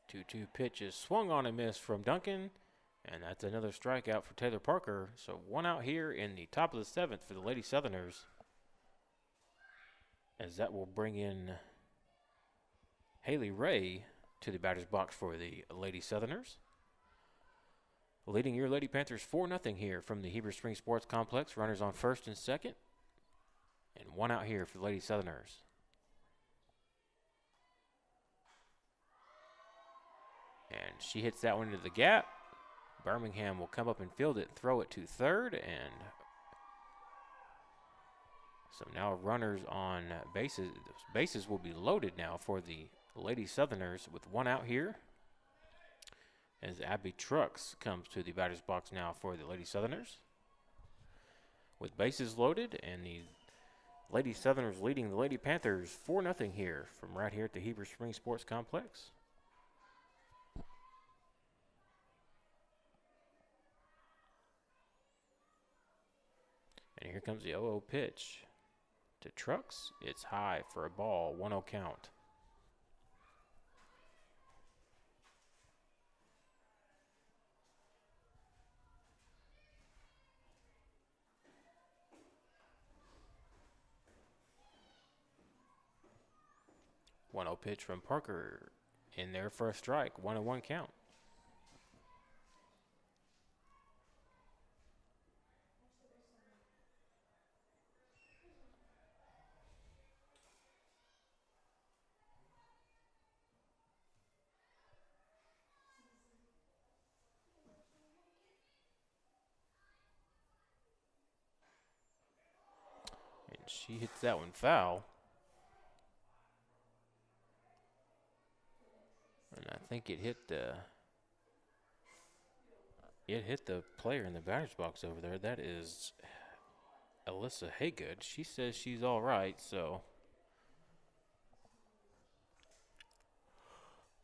Speaker 1: Two-two pitch is swung on and missed from Duncan. And that's another strikeout for Taylor Parker. So one out here in the top of the 7th for the Lady Southerners. As that will bring in Haley Ray to the batter's box for the Lady Southerners. Leading your Lady Panthers 4-0 here from the Heber Springs Sports Complex. Runners on first and second. And one out here for the Lady Southerners. And she hits that one into the gap. Birmingham will come up and field it and throw it to third. And so now runners on bases. Bases will be loaded now for the Lady Southerners with one out here. as Abby Trucks comes to the batter's box now for the Lady Southerners. With bases loaded, and the Lady Southerners leading the Lady Panthers 4-0 here from right here at the Heber Springs Sports Complex. And here comes the 0-0 pitch to Trucks. It's high for a ball, 1-0 count. One 0 pitch from Parker in there for a strike, 1-1 count. And she hits that one foul. And I think it hit the player in the batter's box over there. That is Alyssa Haygood. She says she's all right, so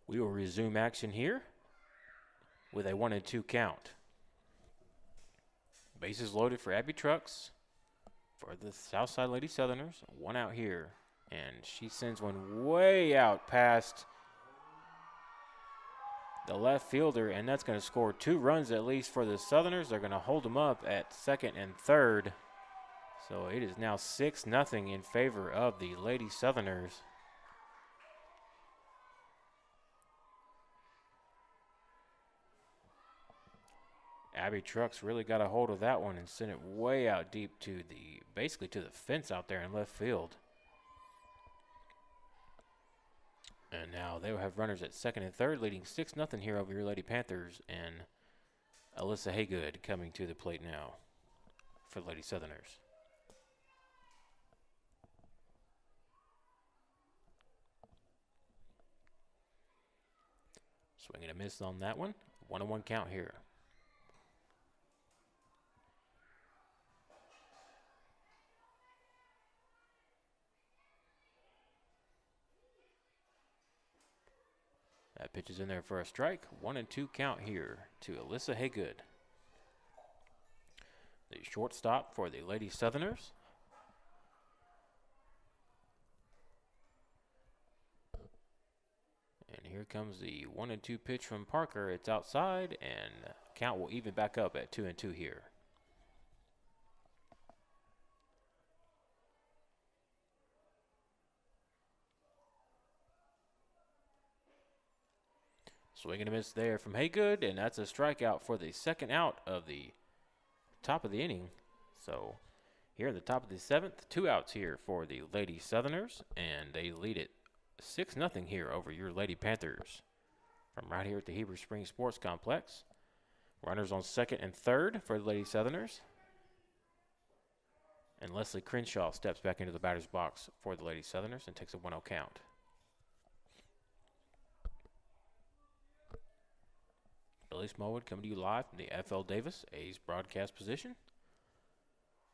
Speaker 1: we will resume action here with a 1-2 count. Bases loaded for Abby Trucks for the Southside Lady Southerners. One out here, and she sends one way out past the left fielder, and that's going to score 2 runs at least for the Southerners. They're going to hold them up at second and third. So it is now 6-0 in favor of the Lady Southerners. Abby Trucks really got a hold of that one and sent it way out deep to basically to the fence out there in left field. And now they will have runners at second and third, leading 6-0 here over your Lady Panthers. And Alyssa Haygood coming to the plate now for the Lady Southerners. Swing and a miss on that one. 1-1 count here. That pitch is in there for a strike. 1-2 count here to Alyssa Haygood, the shortstop for the Lady Southerners. And here comes the 1-2 pitch from Parker. It's outside, and count will even back up at 2-2 here. Swing and a miss there from Haygood, and that's a strikeout for the second out of the top of the inning. So here at the top of the 7th, 2 outs here for the Lady Southerners, and they lead it 6-0 here over your Lady Panthers from right here at the Heber Springs Sports Complex. Runners on second and third for the Lady Southerners. And Leslie Crenshaw steps back into the batter's box for the Lady Southerners and takes a 1-0 count. Billy Smallwood coming to you live from the F.L. Davis A's broadcast position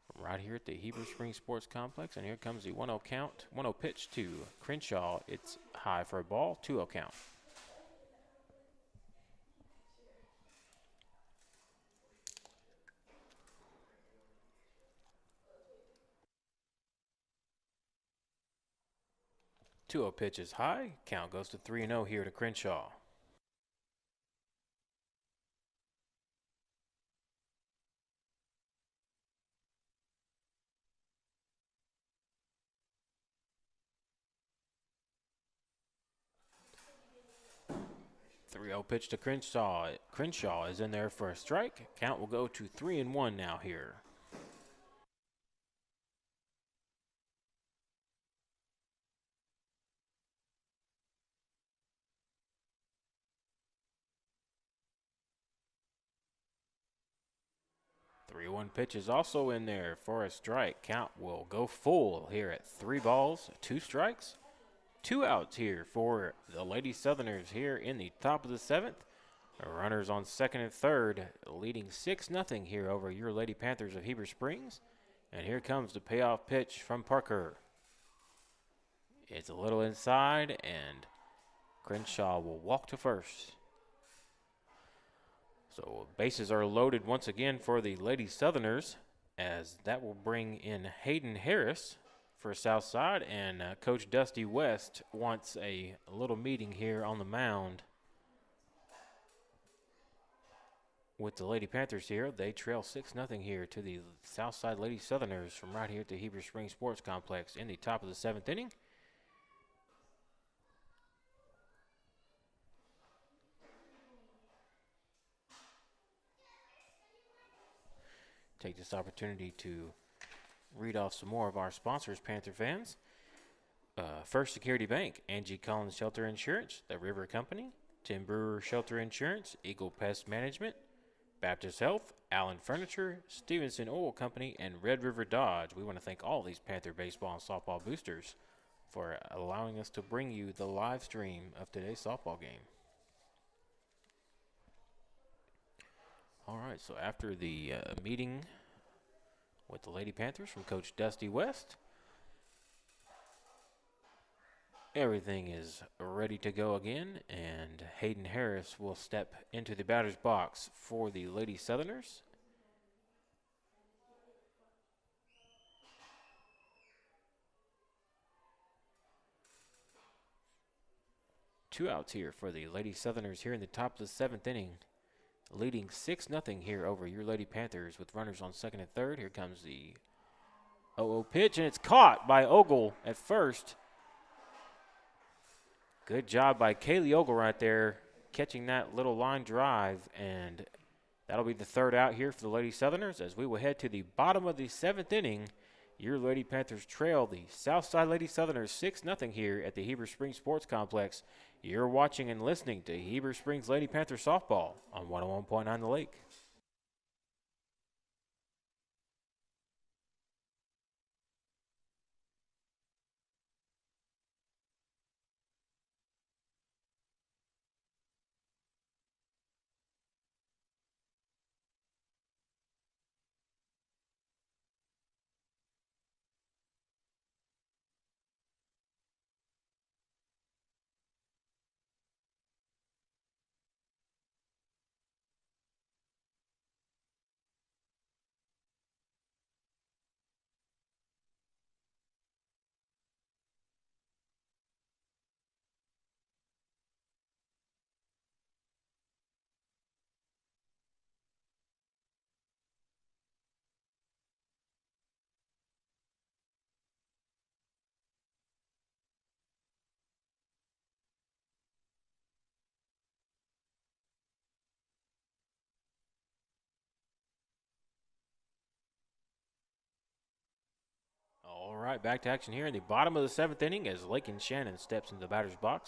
Speaker 1: from right here at the Heber Springs Sports Complex. And here comes the 1-0 count, 1-0 pitch to Crenshaw. It's high for a ball, 2-0 count. Two-0 pitch is high. Count goes to 3-0 here to Crenshaw. Pitch to Crenshaw. Crenshaw is in there for a strike. Count will go to 3-1 now here. The 3-1 pitch is also in there for a strike. Count will go full here at 3 balls, 2 strikes. 2 outs here for the Lady Southerners here in the top of the 7th. Runners on second and third, leading 6-0 here over your Lady Panthers of Heber Springs. And here comes the payoff pitch from Parker. It's a little inside, and Crenshaw will walk to first. So bases are loaded once again for the Lady Southerners, as that will bring in Hayden Harris for Southside, and Coach Dusty West wants a little meeting here on the mound with the Lady Panthers here. They trail 6-0 here to the Southside Lady Southerners from right here at the Heber Springs Sports Complex in the top of the 7th inning. Take this opportunity to read off some more of our sponsors, Panther fans. First Security Bank, Angie Collins Shelter Insurance, The River Company, Tim Brewer Shelter Insurance, Eagle Pest Management, Baptist Health, Allen Furniture, Stevenson Oil Company, and Red River Dodge. We want to thank all these Panther baseball and softball boosters for allowing us to bring you the live stream of today's softball game. All right, so after the meeting with the Lady Panthers from Coach Dusty West, everything is ready to go again, and Hayden Harris will step into the batter's box for the Lady Southerners. Two outs here for the Lady Southerners here in the top of the 7th inning, leading 6-0 here over your Lady Panthers with runners on second and third. Here comes the 0-0 pitch, and it's caught by Ogle at first. Good job by Kaylee Ogle right there, catching that little line drive, and that'll be the third out here for the Lady Southerners as we will head to the bottom of the 7th inning. Your Lady Panthers trail the Southside Lady Southerners 6-0 here at the Heber Springs Sports Complex. You're watching and listening to Heber Springs Lady Panther Softball on 101.9 The Lake. All right, back to action here in the bottom of the 7th inning as Lakin Shannon steps into the batter's box.